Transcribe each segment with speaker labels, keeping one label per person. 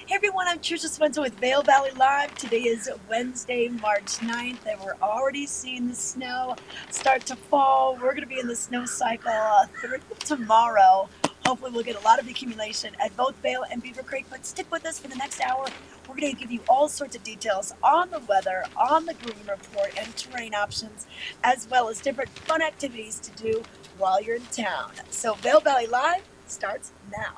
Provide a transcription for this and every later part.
Speaker 1: Hey everyone, I'm Trisha Swenson with Vail Valley Live. Today is Wednesday, March 9th, and we're already seeing the snow start to fall. We're going to be in the snow cycle through tomorrow. Hopefully we'll get a lot of accumulation at both Vail and Beaver Creek, but stick with us for the next hour. We're going to give you all sorts of details on the weather, on the green report, and terrain options, as well as different fun activities to do while you're in town. So Vail Valley Live starts now.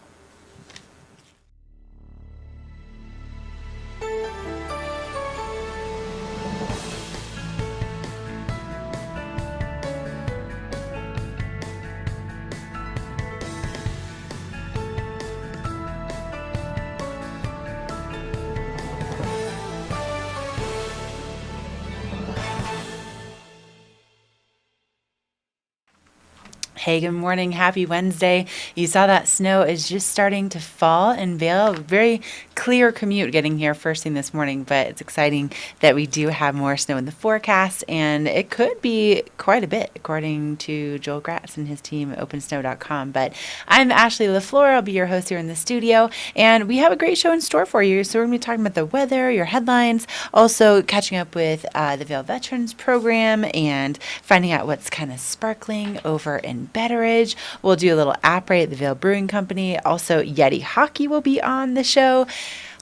Speaker 2: Hey, good morning. Happy Wednesday. You saw that snow is just starting to fall in Vail. Very clear commute getting here first thing this morning, but it's exciting that we do have more snow in the forecast, and it could be quite a bit, according to Joel Gratz and his team at OpenSnow.com. But I'm Ashley LaFleur. I'll be your host here in the studio, and we have a great show in store for you. So we're going to be talking about the weather, your headlines, also catching up with the Vail Veterans Program and finding out what's kind of sparkling over in Betteridge. We'll do a little app rate at the Vail Brewing Company. Also, Yeti Hockey will be on the show.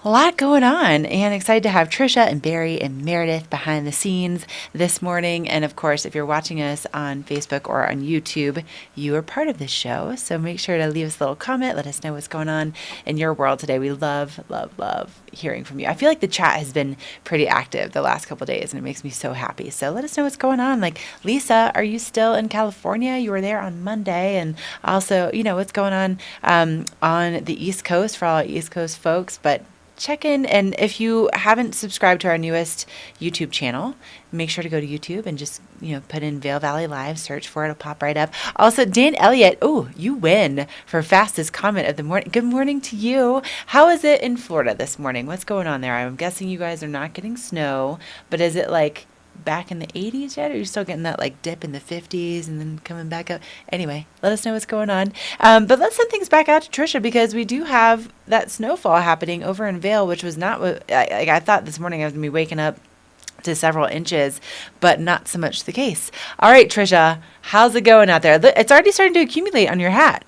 Speaker 2: A lot going on, and excited to have Trisha and Barry and Meredith behind the scenes this morning. And of course, if you're watching us on Facebook or on YouTube, you are part of this show. So make sure to leave us a little comment. Let us know what's going on in your world today. We love, love, love hearing from you. I feel like the chat has been pretty active the last couple of days, and it makes me so happy. So let us know what's going on. Like, Lisa, are you still in California? You were there on Monday. And also, what's going on the East Coast for all East Coast folks. But check in, and if you haven't subscribed to our newest YouTube channel, make sure to go to YouTube and just put in Vail Valley Live, search for it, it'll pop right up. Also, Dan Elliott, you win for fastest comment of the morning. Good morning to you. How is it in Florida this morning? What's going on there? I'm guessing you guys are not getting snow, but is it like back in the 80s yet? Or are you still getting that like dip in the 50s and then coming back up? Anyway, let us know what's going on. But let's send things back out to Trisha, because we do have that snowfall happening over in Vail, which was not what I thought this morning I was going to be waking up to several inches, but not so much the case. All right, Trisha, how's it going out there? It's already starting to accumulate on your hat.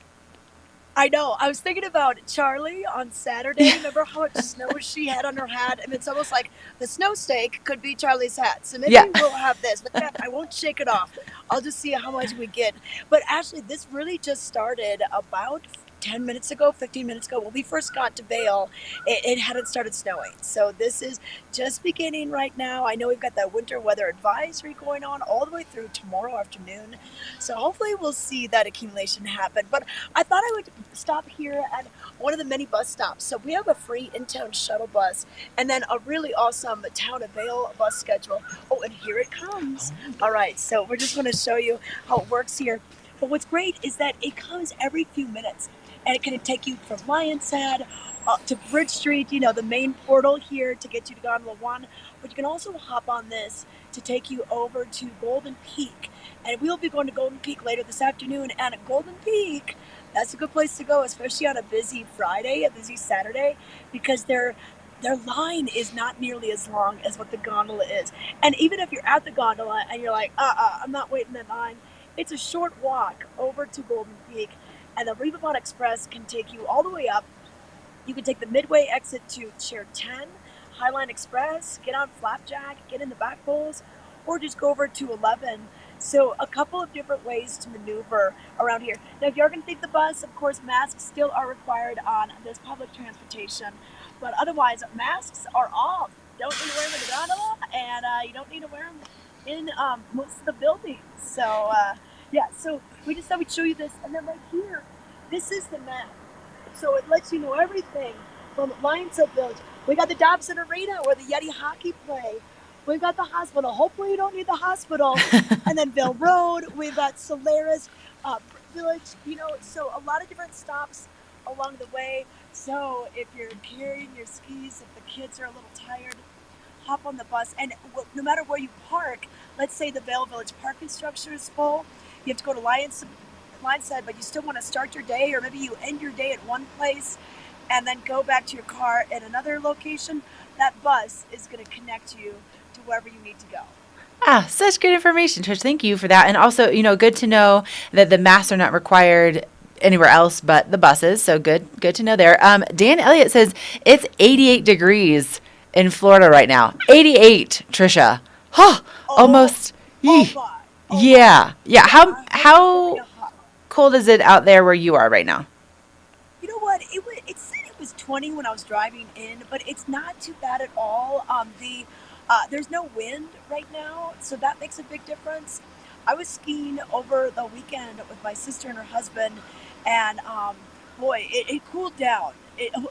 Speaker 1: I know. I was thinking about Charlie on Saturday. Remember how much snow she had on her hat? I mean, it's almost like the snow stake could be Charlie's hat. So maybe
Speaker 2: Yeah.
Speaker 1: we'll have this. But I won't shake it off. I'll just see how much we get. But actually, this really just started about 10 minutes ago, 15 minutes ago. When we first got to Vail, it hadn't started snowing. So this is just beginning right now. I know we've got that winter weather advisory going on all the way through tomorrow afternoon. So hopefully we'll see that accumulation happen. But I thought I would stop here at one of the many bus stops. So we have a free in-town shuttle bus and then a really awesome Town of Vail bus schedule. Oh, and here it comes. All right, so we're just going to show you how it works here. But what's great is that it comes every few minutes, and it can take you from Lion's Head to Bridge Street, the main portal here to get you to Gondola 1. But you can also hop on this to take you over to Golden Peak. And we'll be going to Golden Peak later this afternoon. And at Golden Peak, that's a good place to go, especially on a busy Friday, a busy Saturday, because their line is not nearly as long as what the gondola is. And even if you're at the gondola and you're like, I'm not waiting in line, it's a short walk over to Golden Peak. And the Riverboat Express can take you all the way up. You can take the Midway exit to Chair 10, Highline Express, get on Flapjack, get in the back bowls, or just go over to 11. So a couple of different ways to maneuver around here. Now, if you're going to take the bus, of course, masks still are required on this public transportation. But otherwise, masks are off. You don't need to wear them in the gondola, and you don't need to wear them in most of the buildings. So, so we just thought we'd show you this. And then right here, this is the map. So it lets you know everything from Lions Head Village. We got the Dobson Arena where the Yeti hockey play. We've got the hospital. Hopefully you don't need the hospital. And then Vail Road. We've got Solaris Village. So a lot of different stops along the way. So if you're carrying your skis, if the kids are a little tired, hop on the bus. And no matter where you park, let's say the Vail Village parking structure is full, you have to go to Lions Head, but you still want to start your day, or maybe you end your day at one place and then go back to your car at another location, that bus is going to connect you to wherever you need to go.
Speaker 2: Ah, such good information, Trish. Thank you for that. And also, good to know that the masks are not required anywhere else but the buses. So good to know there. Dan Elliott says it's 88 degrees in Florida right now. 88, Trisha. Huh,
Speaker 1: Oh,
Speaker 2: almost.
Speaker 1: oh
Speaker 2: Yee.
Speaker 1: my, oh my.
Speaker 2: Yeah, yeah.
Speaker 1: Yeah,
Speaker 2: How
Speaker 1: I hope it's going to be
Speaker 2: how
Speaker 1: a hot one.
Speaker 2: cold is it out there where you are right now?
Speaker 1: You know what? It said it was 20 when I was driving in, but it's not too bad at all. There's no wind right now, so that makes a big difference. I was skiing over the weekend with my sister and her husband, and boy, it cooled down.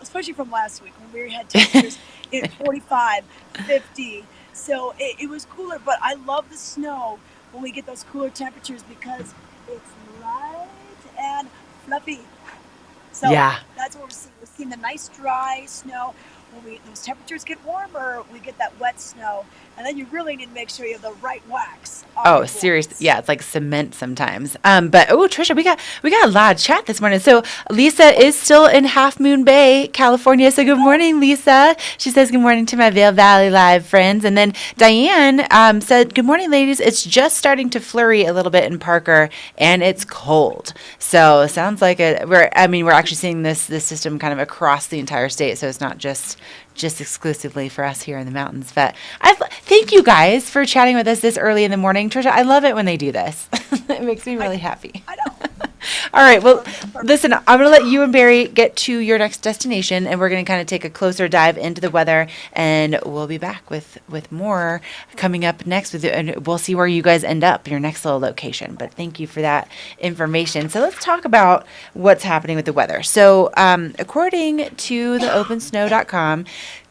Speaker 1: Especially from last week when we had temperatures in 45, 50. So it was cooler, but I love the snow when we get those cooler temperatures because it's light and fluffy. So
Speaker 2: Yeah.
Speaker 1: that's what we're seeing. We're seeing the nice dry snow. When those temperatures get warmer, we get that wet snow, and then you really need to make sure you have the right wax on
Speaker 2: Oh,
Speaker 1: your
Speaker 2: serious.
Speaker 1: boards.
Speaker 2: Yeah, it's like cement sometimes. But Trisha, we got a lot of chat this morning. So Lisa is still in Half Moon Bay, California. So good morning, Lisa. She says good morning to my Vail Valley Live friends. And then Diane said, good morning, ladies. It's just starting to flurry a little bit in Parker, and it's cold. So it sounds like we're actually seeing this system kind of across the entire state. So it's not just exclusively for us here in the mountains. But thank you guys for chatting with us this early in the morning. Trisha, I love it when they do this. It makes me really happy.
Speaker 1: I know.
Speaker 2: All right. Well,
Speaker 1: Perfect.
Speaker 2: listen, I'm going to let you and Barry get to your next destination, and we're going to kind of take a closer dive into the weather, and we'll be back with more coming up next with you, and we'll see where you guys end up, your next little location. But thank you for that information. So let's talk about what's happening with the weather. So according to the OpenSnow.com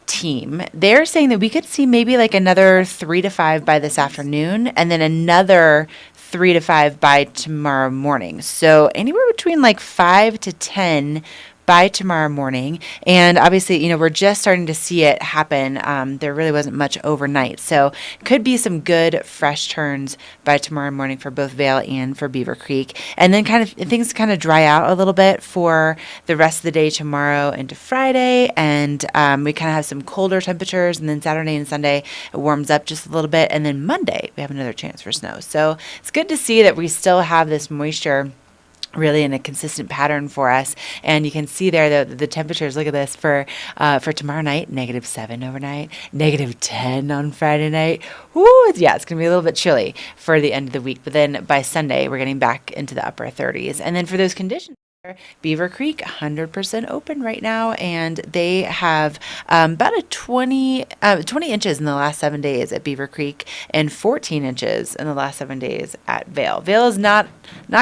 Speaker 2: team, they're saying that we could see maybe like another 3 to 5 by this afternoon, and then another 3 to 5 by tomorrow morning. So anywhere between like 5 to 10 by tomorrow morning. And obviously, we're just starting to see it happen. There really wasn't much overnight. So could be some good fresh turns by tomorrow morning for both Vail and for Beaver Creek. And then things kind of dry out a little bit for the rest of the day tomorrow into Friday. And we kind of have some colder temperatures. And then Saturday and Sunday, it warms up just a little bit. And then Monday, we have another chance for snow. So it's good to see that we still have this moisture really in a consistent pattern for us. And you can see there the temperatures. Look at this for tomorrow night, -7 overnight, -10 on Friday night. Woo, yeah, it's going to be a little bit chilly for the end of the week. But then by Sunday, we're getting back into the upper 30s. And then for those conditions, Beaver Creek, 100% open right now, and they have about 20 inches in the last 7 days at Beaver Creek and 14 inches in the last 7 days at Vail. Vail is not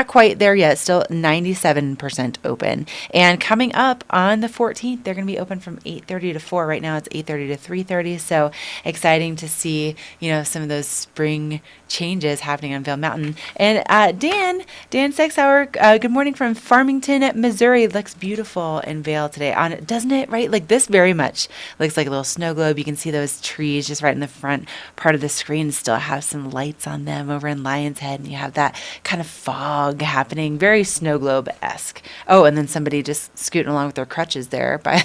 Speaker 2: quite there yet, still 97% open. And coming up on the 14th, they're going to be open from 8:30 to 4. Right now it's 8:30 to 3:30, so exciting to see, some of those spring changes happening on Vail Mountain. And Dan Sexauer, good morning from Farmington, Missouri. It looks beautiful in Vail today, doesn't it? Right, like this very much looks like a little snow globe. You can see those trees just right in the front part of the screen still have some lights on them over in Lion's Head, and you have that kind of fog happening, very snow globe-esque. Oh, and then somebody just scooting along with their crutches there by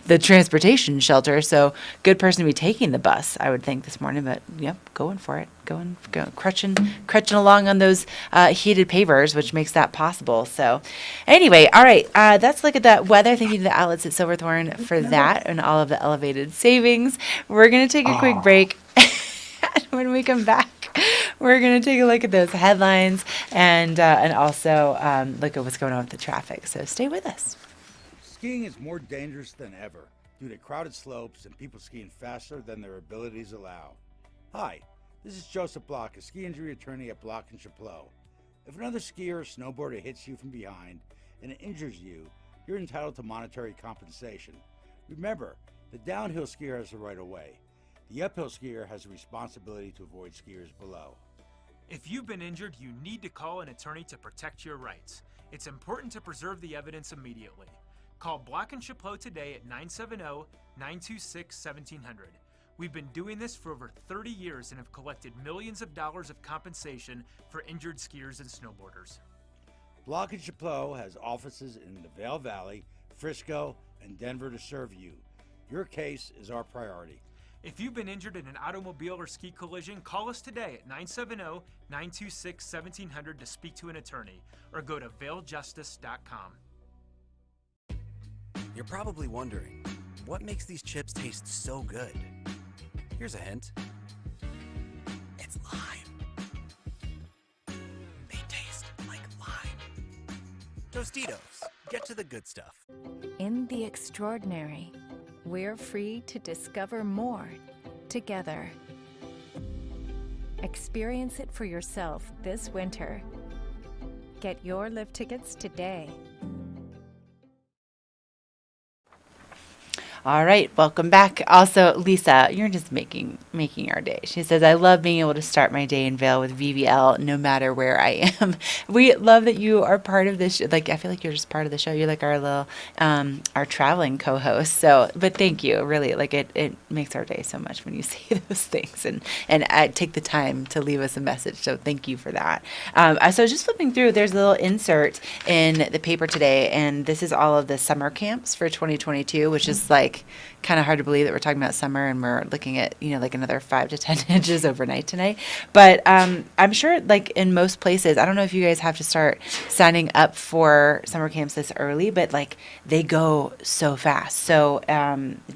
Speaker 2: the transportation shelter. So good person to be taking the bus, I would think, this morning. But yep, going for it. Going crutching along on those heated pavers, which makes that possible. So anyway, all right, that's look at that weather. Thank you to the outlets at Silverthorne for that and all of the elevated savings. We're going to take a quick break. When we come back, we're going to take a look at those headlines and also look at what's going on with the traffic. So stay with us.
Speaker 3: Skiing is more dangerous than ever due to crowded slopes and people skiing faster than their abilities allow. Hi, this is Joseph Block, a ski injury attorney at Block and Chapleau. If another skier or snowboarder hits you from behind and it injures you, you're entitled to monetary compensation. Remember, the downhill skier has the right of way. The uphill skier has a responsibility to avoid skiers below.
Speaker 4: If you've been injured, you need to call an attorney to protect your rights. It's important to preserve the evidence immediately. Call Block and Chapleau today at 970-926-1700. We've been doing this for over 30 years and have collected millions of dollars of compensation for injured skiers and snowboarders.
Speaker 3: Block and Chapleau has offices in the Vail Valley, Frisco, and Denver to serve you. Your case is our priority.
Speaker 4: If you've been injured in an automobile or ski collision, call us today at 970-926-1700 to speak to an attorney, or go to vailjustice.com.
Speaker 5: You're probably wondering, what makes these chips taste so good? Here's a hint. It's lime. They taste like lime. Tostitos, get to the good stuff.
Speaker 6: In the extraordinary, we're free to discover more together. Experience it for yourself this winter. Get your lift tickets today.
Speaker 2: All right, welcome back. Also, Lisa, you're just making our day. She says, I love being able to start my day in Vail with VVL no matter where I am. We love that you are part of this. I feel like you're just part of the show. You're like our little, our traveling co-host. So, but thank you. Really, it makes our day so much when you say those things and take the time to leave us a message. So thank you for that. So just flipping through, there's a little insert in the paper today, and this is all of the summer camps for 2022, which is kind of hard to believe that we're talking about summer and we're looking at, another 5 to 10 inches overnight tonight. But I'm sure in most places, I don't know if you guys have to start signing up for summer camps this early, but they go so fast. So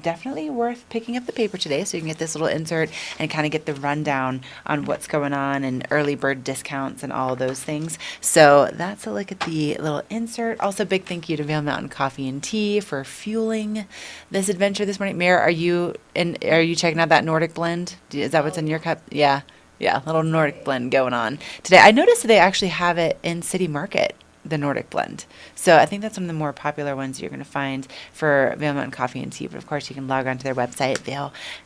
Speaker 2: definitely worth picking up the paper today so you can get this little insert and kind of get the rundown on what's going on and early bird discounts and all of those things. So that's a look at the little insert. Also, big thank you to Vail Mountain Coffee and Tea for fueling this adventure this morning. Mare, are you checking out that Nordic blend? Is that what's in your cup? Yeah, little Nordic blend going on today. I noticed that they actually have it in City Market, the Nordic blend. So I think that's one of the more popular ones you're going to find for Vail Mountain Coffee and Tea. But of course, you can log on to their website,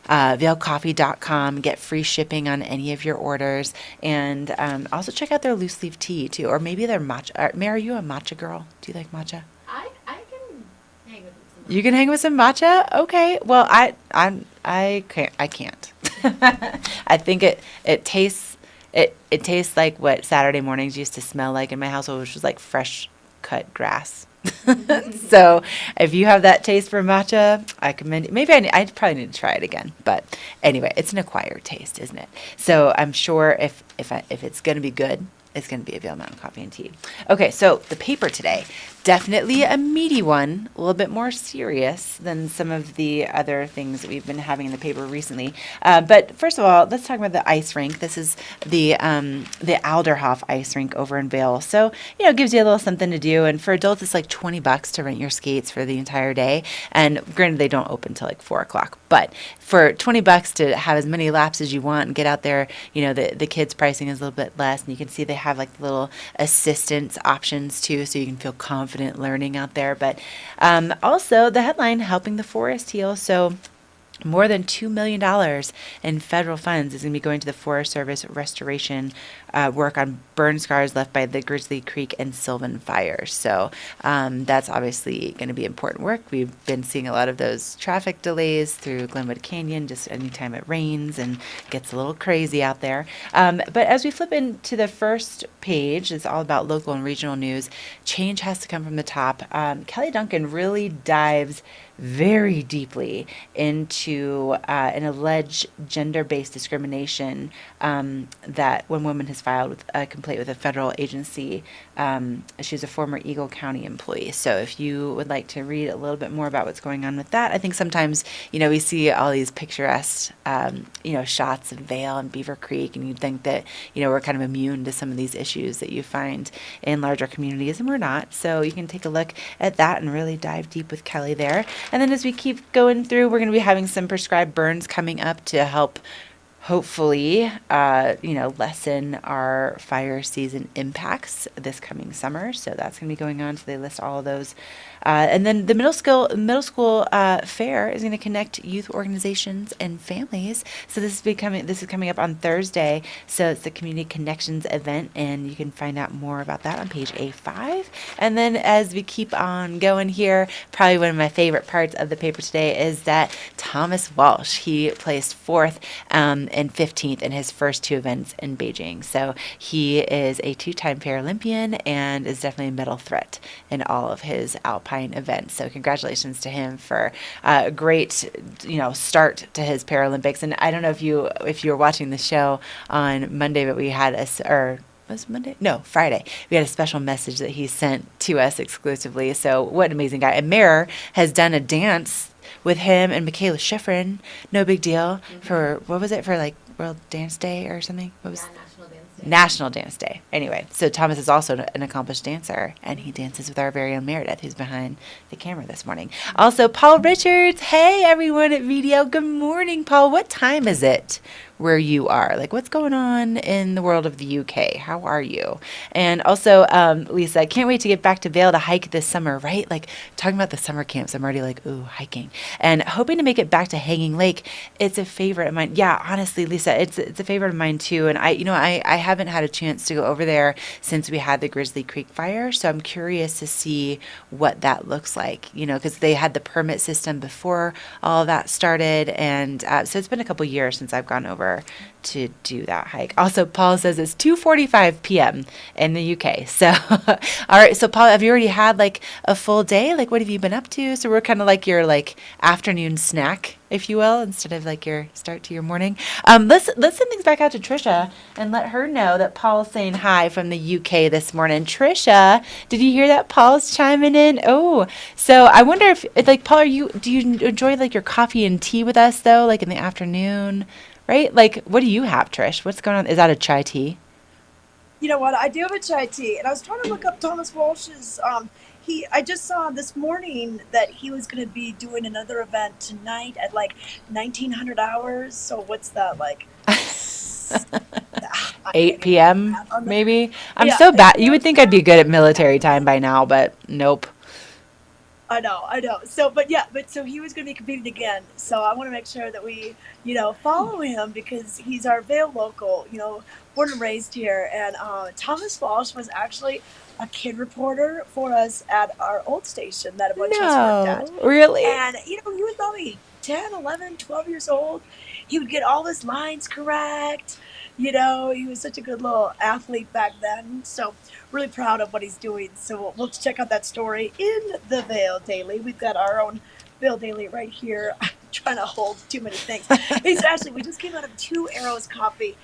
Speaker 2: vailcoffee.com, get free shipping on any of your orders, and also check out their loose leaf tea too, or maybe their matcha. Mare, are you a matcha girl? Do you like matcha?
Speaker 7: I can hang with some.
Speaker 2: You can hang with some matcha? Okay. Well, I can't. I think it tastes like what Saturday mornings used to smell like in my household, which was like fresh cut grass. So if you have that taste for matcha, I commend it. Maybe I probably need to try it again. But anyway, it's an acquired taste, isn't it? So I'm sure if it's going to be good, it's going to be a Vail Mountain Coffee and Tea. Okay, so the paper today, definitely a meaty one, a little bit more serious than some of the other things that we've been having in the paper recently. But first of all, let's talk about the ice rink. This is the Alderhof ice rink over in Vail. So, it gives you a little something to do. And for adults, it's like $20 to rent your skates for the entire day. And granted, they don't open till 4 o'clock. But for $20 to have as many laps as you want and get out there, the kids' pricing is a little bit less. And you can see they have little assistance options too, so you can feel confident learning out there. But also the headline, helping the forest heal. So more than $2 million in federal funds is going to be going to the Forest Service restoration work on burn scars left by the Grizzly Creek and Sylvan fires. So that's obviously going to be important work. We've been seeing a lot of those traffic delays through Glenwood Canyon just anytime it rains and gets a little crazy out there. But as we flip into the first page, it's all about local and regional news. Change has to come from the top. Kelly Duncan really dives very deeply into an alleged gender-based discrimination that one woman has filed with a complaint with a federal agency. She's a former Eagle County employee. So if you would like to read a little bit more about what's going on with that, I think sometimes, we see all these picturesque, shots of Vail and Beaver Creek, and you'd think that, we're kind of immune to some of these issues that you find in larger communities, and we're not. So you can take a look at that and really dive deep with Kelly there. And then as we keep going through, we're going to be having some prescribed burns coming up to help hopefully, lessen our fire season impacts this coming summer. So that's going to be going on. So they list all of those. And then the middle school fair is going to connect youth organizations and families. So this is coming up on Thursday. So it's the Community Connections event, and you can find out more about that on page A5. And then as we keep on going here, probably one of my favorite parts of the paper today is that Thomas Walsh, he placed fourth and 15th in his first 2 events in Beijing. So he is a 2-time Paralympian and is definitely a medal threat in all of his alpine events. So congratulations to him for a great, start to his Paralympics. And I don't know if you were watching the show on Monday, but we had was Monday? No, Friday. We had a special message that he sent to us exclusively. So what an amazing guy. And Mayor has done a dance with him and Michaela Schifrin. No big deal. For, what was it, for like World Dance Day or something? What was
Speaker 7: National Dance Day.
Speaker 2: National Dance Day. Anyway, so Thomas is also an accomplished dancer, and he dances with our very own Meredith, who's behind the camera this morning. Also, Paul Richards. Hey, everyone at VDO. Good morning, Paul. What time is it where you are? Like, what's going on in the world of the UK? How are you? And also, Lisa, I can't wait to get back to Vail to hike this summer, right? Like, talking about the summer camps, I'm already like, ooh, hiking. And hoping to make it back to Hanging Lake. It's a favorite of mine. Yeah, honestly, Lisa, it's a favorite of mine too. And I haven't had a chance to go over there since we had the Grizzly Creek fire. So I'm curious to see what that looks like, because they had the permit system before all of that started. And so it's been a couple years since I've gone over to do that hike. Also, Paul says it's 2:45 p.m. in the UK. So, all right. So, Paul, have you already had like a full day? Like, what have you been up to? So we're kind of like your like afternoon snack, if you will, instead of like your start to your morning. Let's send things back out to Trisha and let her know that Paul's saying hi from the UK this morning. Trisha, did you hear that Paul's chiming in? Oh, so I wonder if like Paul, do you enjoy like your coffee and tea with us though, like in the afternoon? Right? Like, what do you have, Trish? What's going on? Is that a chai tea?
Speaker 1: You know what? I do have a chai tea, and I was trying to look up Thomas Walsh's. I just saw this morning that he was going to be doing another event tonight at like 1900 hours. So what's that like?
Speaker 2: 8 p.m. maybe. I'm so bad. You would think I'd be good at military time by now, but nope.
Speaker 1: I know. So he was going to be competing again. So I want to make sure that we, follow him because he's our Vail local, born and raised here. And Thomas Walsh was actually a kid reporter for us at our old station that a bunch of us worked at.
Speaker 2: Really?
Speaker 1: And, he was probably 10, 11, 12 years old. He would get all his lines correct. He was such a good little athlete back then. So really proud of what he's doing. So we'll check out that story in the Vail Daily. We've got our own Vail Daily right here. I'm trying to hold too many things. Actually, we just came out of Two Arrows Coffee.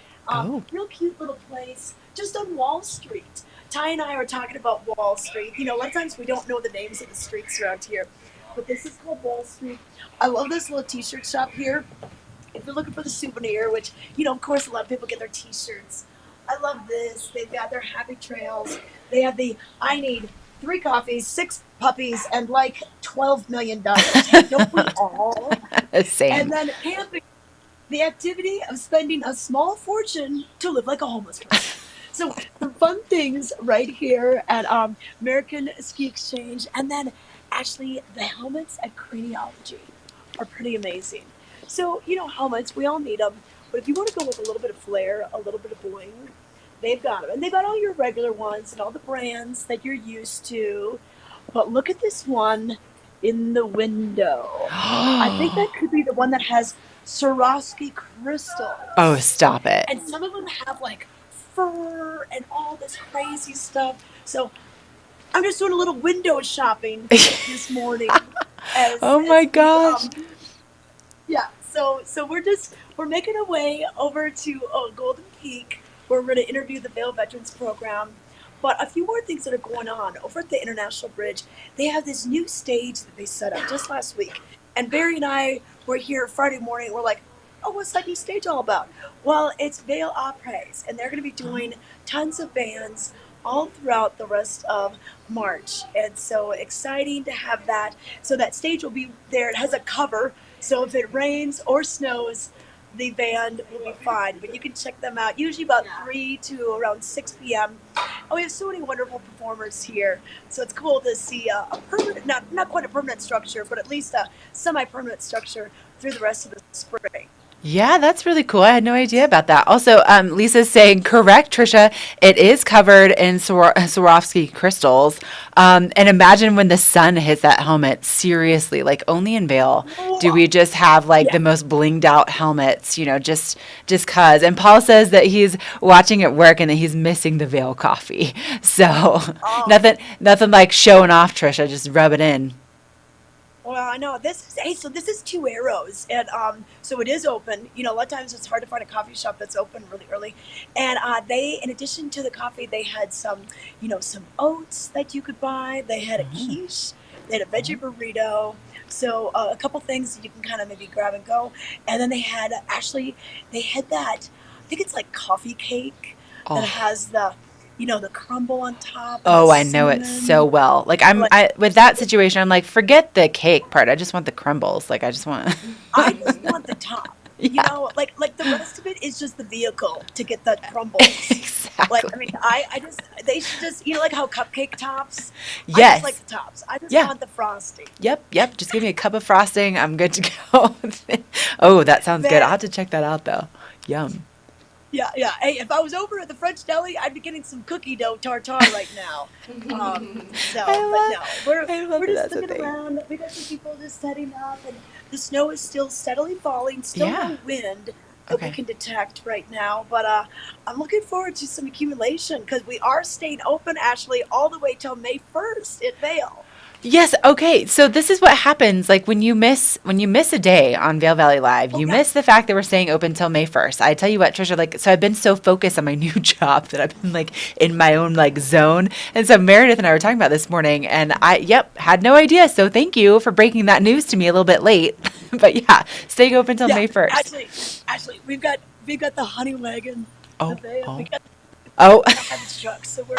Speaker 1: Real cute little place just on Wall Street. Ty and I were talking about Wall Street. A lot of times we don't know the names of the streets around here. But this is called Wall Street. I love this little t-shirt shop here. If you're looking for the souvenir, which, of course, a lot of people get their t-shirts. I love this. They've got their happy trails. They have I need 3 coffees, 6 puppies, and like $12 million. Don't we all?
Speaker 2: Same.
Speaker 1: And then camping, the activity of spending a small fortune to live like a homeless person. So the fun things right here at American Ski Exchange. And then actually the helmets at Craniology are pretty amazing. So, helmets, we all need them. But if you want to go with a little bit of flair, a little bit of bling, they've got them. And they've got all your regular ones and all the brands that you're used to. But look at this one in the window. I think that could be the one that has Swarovski crystals.
Speaker 2: Oh, stop it.
Speaker 1: And some of them have like fur and all this crazy stuff. So I'm just doing a little window shopping this morning.
Speaker 2: Oh my gosh.
Speaker 1: Yeah. So we're making our way over to Golden Peak, where we're going to interview the Vail Veterans Program. But a few more things that are going on over at the International Bridge. They have this new stage that they set up just last week, and Barry and I were here Friday morning. We're like, oh, what's that new stage all about? Well, it's Vail Opera's, and they're going to be doing tons of bands all throughout the rest of March, and so exciting to have that. So that stage will be there. It has a cover. So if it rains or snows, the band will be fine. But you can check them out usually about 3 to around 6 p.m. Oh, we have so many wonderful performers here. So it's cool to see a permanent, not quite a permanent structure, but at least a semi-permanent structure through the rest of the spring.
Speaker 2: Yeah, that's really cool. I had no idea about that. Also, Lisa's saying, correct, Trisha, it is covered in Swarovski crystals. And imagine when the sun hits that helmet. Seriously, like only in Vail do we just have like
Speaker 1: Yeah.
Speaker 2: the most blinged out helmets, just cause. And Paul says that he's watching at work and that he's missing the Vail coffee. So
Speaker 1: Oh,
Speaker 2: nothing like showing off, Trisha. Just rub it in.
Speaker 1: well, I know this is, hey, so this is Two Arrows, and so it is open. A lot of times it's hard to find a coffee shop that's open really early, and they, in addition to the coffee, they had some, some oats that you could buy. They had a quiche, they had a veggie burrito, so a couple things that you can kind of maybe grab and go, and then they had actually they had that, I think it's like coffee cake that
Speaker 2: Oh.
Speaker 1: has the crumble on top and the
Speaker 2: Oh, I know it so
Speaker 1: cinnamon.
Speaker 2: well. Like
Speaker 1: Like,
Speaker 2: with that situation, I'm like, forget the cake part. I just want the crumbles. Like I just want.
Speaker 1: I just want the top.
Speaker 2: Yeah,
Speaker 1: Like the rest of it is just the vehicle to get the crumbles. Like, I mean,
Speaker 2: exactly.
Speaker 1: I just, they should just, like how cupcake tops. I just like
Speaker 2: Yes.
Speaker 1: the tops. I just
Speaker 2: Yeah.
Speaker 1: want the frosting.
Speaker 2: Yep. Just give me a cup of frosting. I'm good to go. Oh, that sounds good. I'll
Speaker 1: Man,
Speaker 2: have to check that out though. Yum.
Speaker 1: yeah, yeah. Hey, if I was over at the French deli, I'd be getting some cookie dough tartare right now. But no,
Speaker 2: I love
Speaker 1: we're
Speaker 2: that
Speaker 1: just
Speaker 2: that's a
Speaker 1: looking
Speaker 2: thing.
Speaker 1: around. We got some people just setting up, and the snow is still steadily falling. Still
Speaker 2: Yeah.
Speaker 1: no wind that we
Speaker 2: Okay.
Speaker 1: can detect right now, but I'm looking forward to some accumulation because we are staying open, Ashley, all the way till May 1st at Vail.
Speaker 2: Yes, okay. So this is what happens like when you miss a day on Vail Valley Live,
Speaker 1: Oh
Speaker 2: you
Speaker 1: yeah,
Speaker 2: miss the fact that we're staying open till May 1st. I tell you what, Trisha, like so I've been so focused on my new job that I've been like in my own like zone. And so Meredith and I were talking about this morning and had no idea. So thank you for breaking that news to me a little bit late. But yeah, staying open till
Speaker 1: yeah.
Speaker 2: May 1st.
Speaker 1: Actually, we've got the honey wagon, the
Speaker 2: Oh,
Speaker 1: Vail. We
Speaker 2: oh.
Speaker 1: got
Speaker 2: Oh,
Speaker 1: the garbage truck, so we're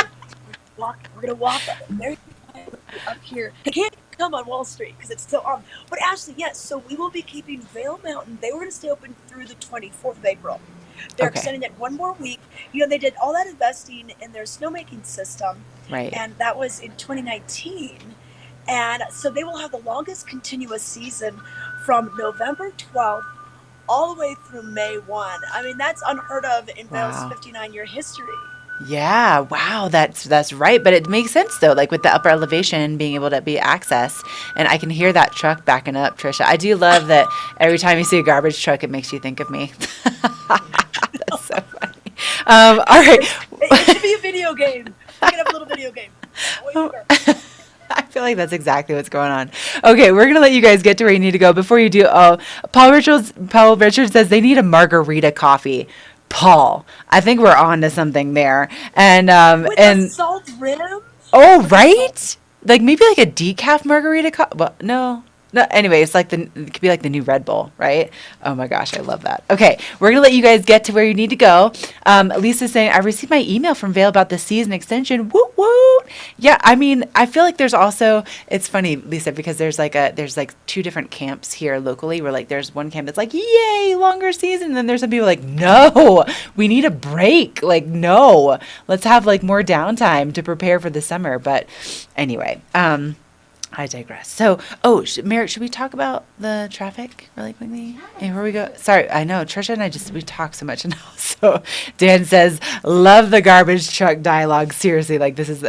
Speaker 1: gonna walk up very quietly up here. They can't come on Wall Street because it's still on. But Ashley, yes. So we will be keeping Vail Mountain. They were going to stay open through the 24th of April. They're
Speaker 2: okay.
Speaker 1: extending it one more week. They did all that investing in their snowmaking system,
Speaker 2: Right.
Speaker 1: and that was in 2019. And so they will have the longest continuous season from November 12th all the way through May 1. I mean, that's unheard of in Vail's
Speaker 2: Wow.
Speaker 1: 59-year history.
Speaker 2: Yeah, wow, that's right. But it makes sense though, like with the upper elevation being able to be accessed. And I can hear that truck backing up, Trisha. I do love that every time you see a garbage truck, it makes you think of me. That's so funny. All right.
Speaker 1: It should be a video game. We can have a little video game. Wait,
Speaker 2: I feel like that's exactly what's going on. Okay, we're gonna let you guys get to where you need to go. Before you do, Paul Richards says they need a margarita coffee. Paul, I think we're on to something there.
Speaker 1: with a
Speaker 2: And
Speaker 1: salt rim?
Speaker 2: oh,
Speaker 1: With a salt.
Speaker 2: right? Like maybe like a decaf margarita Well, no. No, anyway, it could be like the new Red Bull, right? Oh my gosh, I love that. Okay, we're gonna let you guys get to where you need to go. Lisa's saying I received my email from Vail about the season extension. Woot woot! Yeah, I mean, I feel like there's also it's funny, Lisa, because there's like two different camps here locally. Where like there's one camp that's like, yay, longer season, and then there's some people like, no, we need a break. Like, no, let's have like more downtime to prepare for the summer. But anyway, I digress. So, Merrick, should we talk about the traffic really quickly? And where we go? Sorry, I know Trisha and I we talk so much now. So, Dan says, "Love the garbage truck dialogue." Seriously, like this is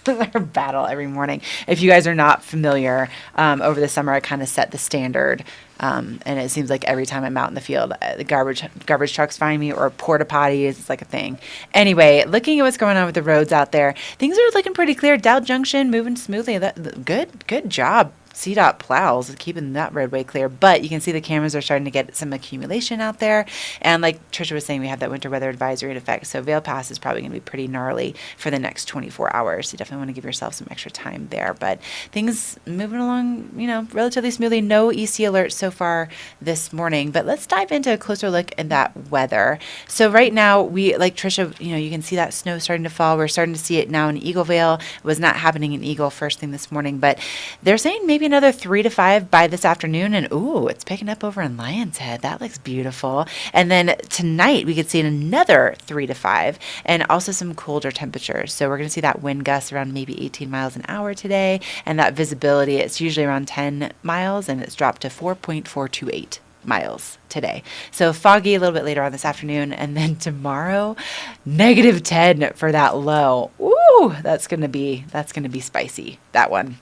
Speaker 2: our battle every morning. If you guys are not familiar, over the summer I kind of set the standard, and it seems like every time I'm out in the field, the garbage trucks find me or porta potties. It's like a thing. Anyway, looking at what's going on with the roads out there, things are looking pretty clear. Dow Junction moving smoothly. Good job. CDOT plows keeping that roadway clear, but you can see the cameras are starting to get some accumulation out there. And like Trisha was saying, we have that winter weather advisory in effect. So Vail Pass is probably going to be pretty gnarly for the next 24 hours. You definitely want to give yourself some extra time there. But things moving along, relatively smoothly. No EC alerts so far this morning. But let's dive into a closer look at that weather. So right now, we, like Trisha, you can see that snow starting to fall. We're starting to see it now in Eagle Vale. It was not happening in Eagle first thing this morning, but they're saying maybe another 3 to 5 by this afternoon. And ooh, it's picking up over in Lion's Head. That looks beautiful. And then tonight we could see another 3 to 5 and also some colder temperatures. So we're going to see that wind gust around maybe 18 miles an hour today. And that visibility, it's usually around 10 miles and it's dropped to 4.428. miles today. So foggy a little bit later on this afternoon, and then tomorrow, -10 for that low. Ooh, that's gonna be spicy, that one.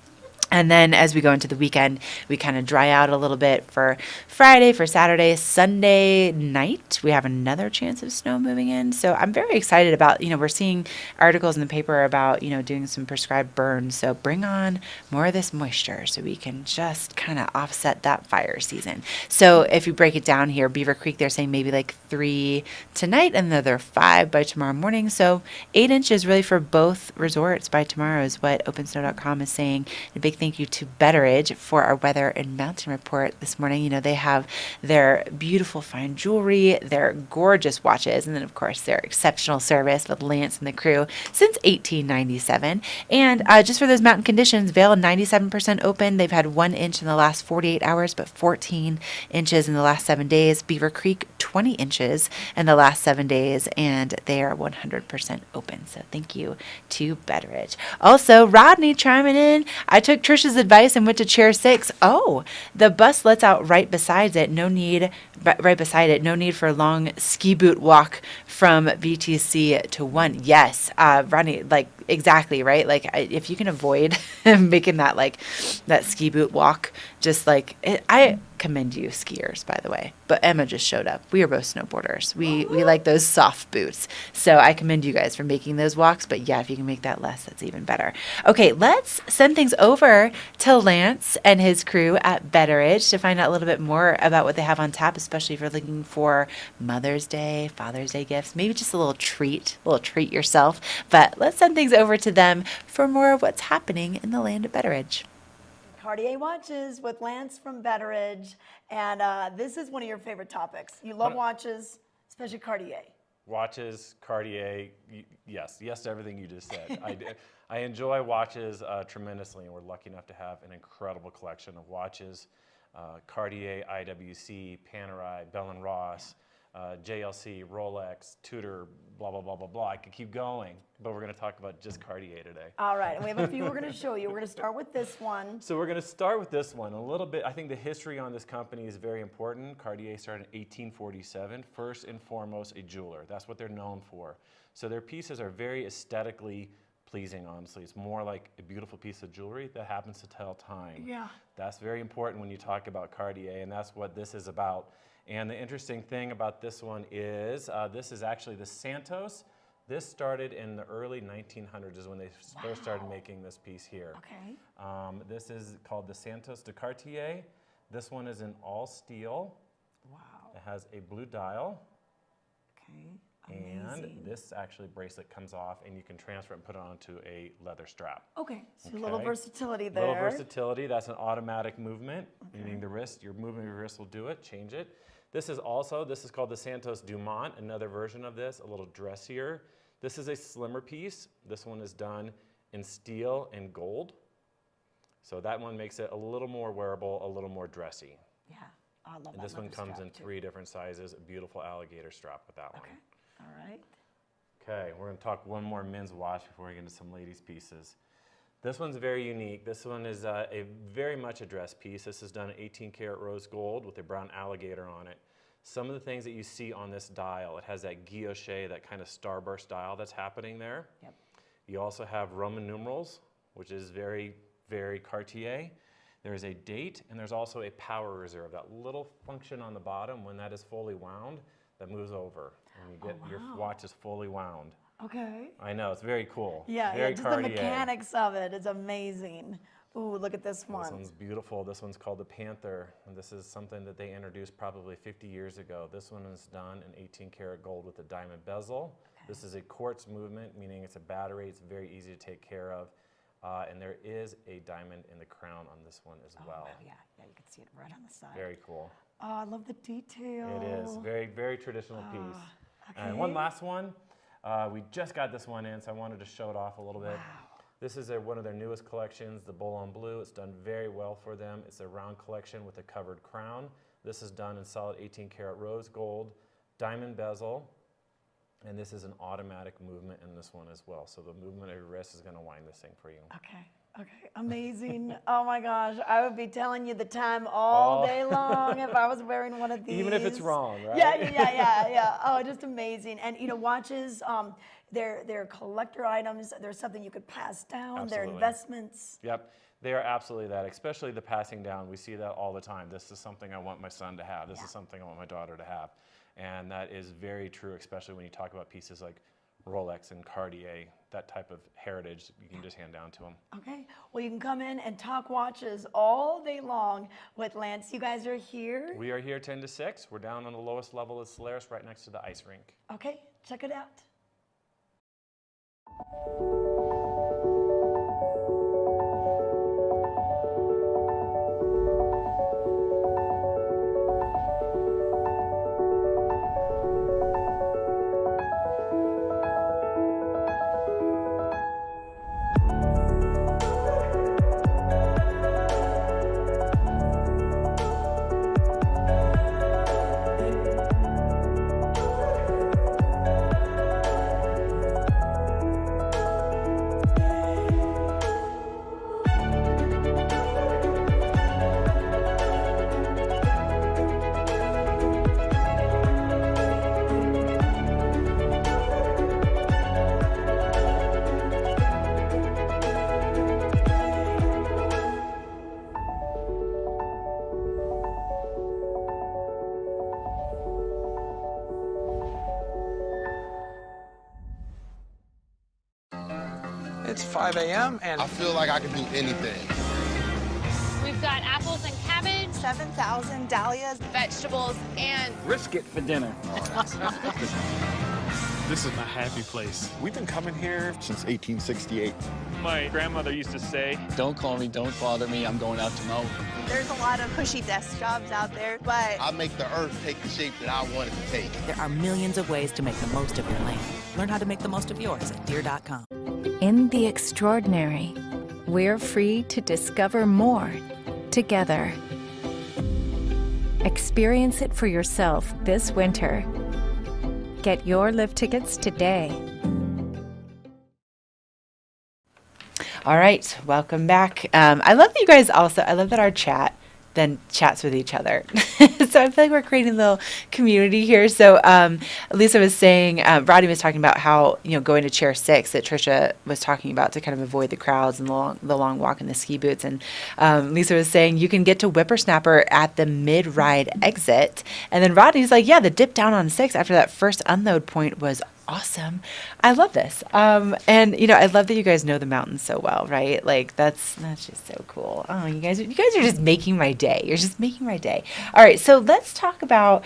Speaker 2: And then as we go into the weekend, we kind of dry out a little bit for Friday, for Saturday, Sunday night. We have another chance of snow moving in. So I'm very excited about, we're seeing articles in the paper about, doing some prescribed burns. So bring on more of this moisture so we can just kind of offset that fire season. So if you break it down here, Beaver Creek, they're saying maybe like 3 tonight and another 5 by tomorrow morning. So 8 inches really for both resorts by tomorrow is what OpenSnow.com is saying. A big thank you to Betteridge for our weather and mountain report this morning. They have their beautiful fine jewelry, their gorgeous watches, and then of course their exceptional service with Lance and the crew since 1897. And just for those mountain conditions, Vail 97% open. They've had 1 inch in the last 48 hours, but 14 inches in the last 7 days. Beaver Creek 20 inches in the last 7 days, and they are 100% open. So thank you to Betteridge. Also, Rodney chiming in. I took Trisha's advice and went to chair 6. Oh, the bus lets out right beside it. No need for a long ski boot walk from VTC to 1. Yes, Rodney, exactly, right? If you can avoid making that ski boot walk, I commend you, skiers, by the way. But Emma just showed up. We are both snowboarders. We like those soft boots. So I commend you guys for making those walks. But yeah, if you can make that less, that's even better. Okay, let's send things over to Lance and his crew at Betteridge to find out a little bit more about what they have on tap, especially if you're looking for Mother's Day, Father's Day gifts, maybe just a little treat yourself. But let's send things over to them for more of what's happening in the land of Betteridge.
Speaker 1: Cartier watches with Lance from Betteridge, and this is one of your favorite topics. You love watches, especially Cartier.
Speaker 8: Watches, Cartier, yes to everything you just said. I enjoy watches tremendously, and we're lucky enough to have an incredible collection of watches. Cartier, IWC, Panerai, Bell & Ross, JLC, Rolex, Tudor, blah, blah, blah, blah, blah. I could keep going, but we're going to talk about just Cartier today.
Speaker 1: All right, and we have a few we're going to show you. We're going to start with this one.
Speaker 8: So we're going to start with this one a little bit. I think the history on this company is very important. Cartier started in 1847. First and foremost, a jeweler. That's what they're known for. So their pieces are very aesthetically pleasing, honestly. It's more like a beautiful piece of jewelry that happens to tell time.
Speaker 1: Yeah.
Speaker 8: That's very important when you talk about Cartier, and that's what this is about. And the interesting thing about this one is this is actually the Santos. This started in the early 1900s is when they first started making this piece here.
Speaker 1: Okay.
Speaker 8: This is called the Santos De Cartier. This one is in all steel.
Speaker 1: Wow.
Speaker 8: It has a blue dial.
Speaker 1: Okay. Amazing.
Speaker 8: And this actually bracelet comes off and you can transfer it and put it onto a leather strap.
Speaker 1: Okay, so a little versatility there.
Speaker 8: Little versatility, that's an automatic movement, meaning the wrist, your movement of your wrist will do it, change it. This is called the Santos Dumont, another version of this, a little dressier. This is a slimmer piece. This one is done in steel and gold. So that one makes it a little more wearable, a little more dressy.
Speaker 1: Yeah, I love that.
Speaker 8: And this one comes in 3 different sizes, a beautiful alligator strap with that one.
Speaker 1: All right.
Speaker 8: Okay, we're going to talk one more men's watch before we get into some ladies' pieces. This one's very unique. This one is a very much a dress piece. This is done in 18-karat rose gold with a brown alligator on it. Some of the things that you see on this dial, it has that guilloche, that kind of starburst dial that's happening there.
Speaker 1: Yep.
Speaker 8: You also have Roman numerals, which is very, very Cartier. There's a date, and there's also a power reserve, that little function on the bottom. When that is fully wound, that moves over, and you get your watch is fully wound.
Speaker 1: Okay.
Speaker 8: I know, it's very cool.
Speaker 1: Yeah,
Speaker 8: very
Speaker 1: just
Speaker 8: Cartier.
Speaker 1: the mechanics of it is amazing. Ooh, look at this one.
Speaker 8: This one's beautiful. This one's called the Panther, and this is something that they introduced probably 50 years ago. This one is done in 18-karat gold with a diamond bezel. Okay. This is a quartz movement, meaning it's a battery. It's very easy to take care of. And there is a diamond in the crown on this one as well.
Speaker 1: Oh, yeah, you can see it right on the side.
Speaker 8: Very cool.
Speaker 1: Oh, I love the detail.
Speaker 8: It is. Very, very traditional piece.
Speaker 1: Okay.
Speaker 8: And one last one. We just got this one in, so I wanted to show it off a little bit.
Speaker 1: Wow.
Speaker 8: This is one of their newest collections, the Bull on Blue. It's done very well for them. It's a round collection with a covered crown. This is done in solid 18-karat rose gold, diamond bezel, and this is an automatic movement in this one as well. So the movement of your wrist is going to wind this thing for you.
Speaker 1: Okay. Okay, amazing. Oh my gosh, I would be telling you the time all day long if I was wearing one of these.
Speaker 8: Even if it's wrong, right?
Speaker 1: Yeah. Oh, just amazing. And watches, they're collector items. They're something you could pass down. They're
Speaker 8: Absolutely.
Speaker 1: investments.
Speaker 8: Yep, they are absolutely that, especially the passing down. We see that all the time. This is something I want my son to have. This is something I want my daughter to have. And that is very true, especially when you talk about pieces like Rolex and Cartier, that type of heritage you can just hand down to them.
Speaker 1: Okay, well, you can come in and talk watches all day long with Lance. You guys are here.
Speaker 8: We are here 10 to 6. We're down on the lowest level of Solaris, right next to the ice rink.
Speaker 1: Okay, check it out.
Speaker 9: It's 5 a.m. and
Speaker 10: I feel like I can do anything.
Speaker 7: We've got apples and cabbage,
Speaker 11: 7,000 dahlias,
Speaker 7: vegetables, and
Speaker 9: brisket for dinner.
Speaker 12: This is my happy place.
Speaker 10: We've been coming here since 1868.
Speaker 12: My grandmother used to say,
Speaker 13: "Don't call me, don't bother me, I'm going out to mow."
Speaker 11: There's a lot of cushy desk jobs out there, but
Speaker 10: I make the earth take the shape that I want it to take.
Speaker 14: There are millions of ways to make the most of your land. Learn how to make the most of yours at Deere.com.
Speaker 6: In the extraordinary, we're free to discover more together. Experience it for yourself this winter. Get your lift tickets today.
Speaker 2: All right, welcome back. I love that you guys I love that our chat then chats with each other. So I feel like we're creating a little community here. So Lisa was saying, Rodney was talking about how, going to chair 6 that Trisha was talking about to kind of avoid the crowds and the long walk in the ski boots. And Lisa was saying you can get to Whippersnapper at the mid-ride exit. And then Rodney's like, yeah, the dip down on 6 after that first unload point was awesome. I love this. And I love that you guys know the mountains so well, right? Like that's just so cool. Oh, you guys are just making my day. You're just making my day. All right, so let's talk about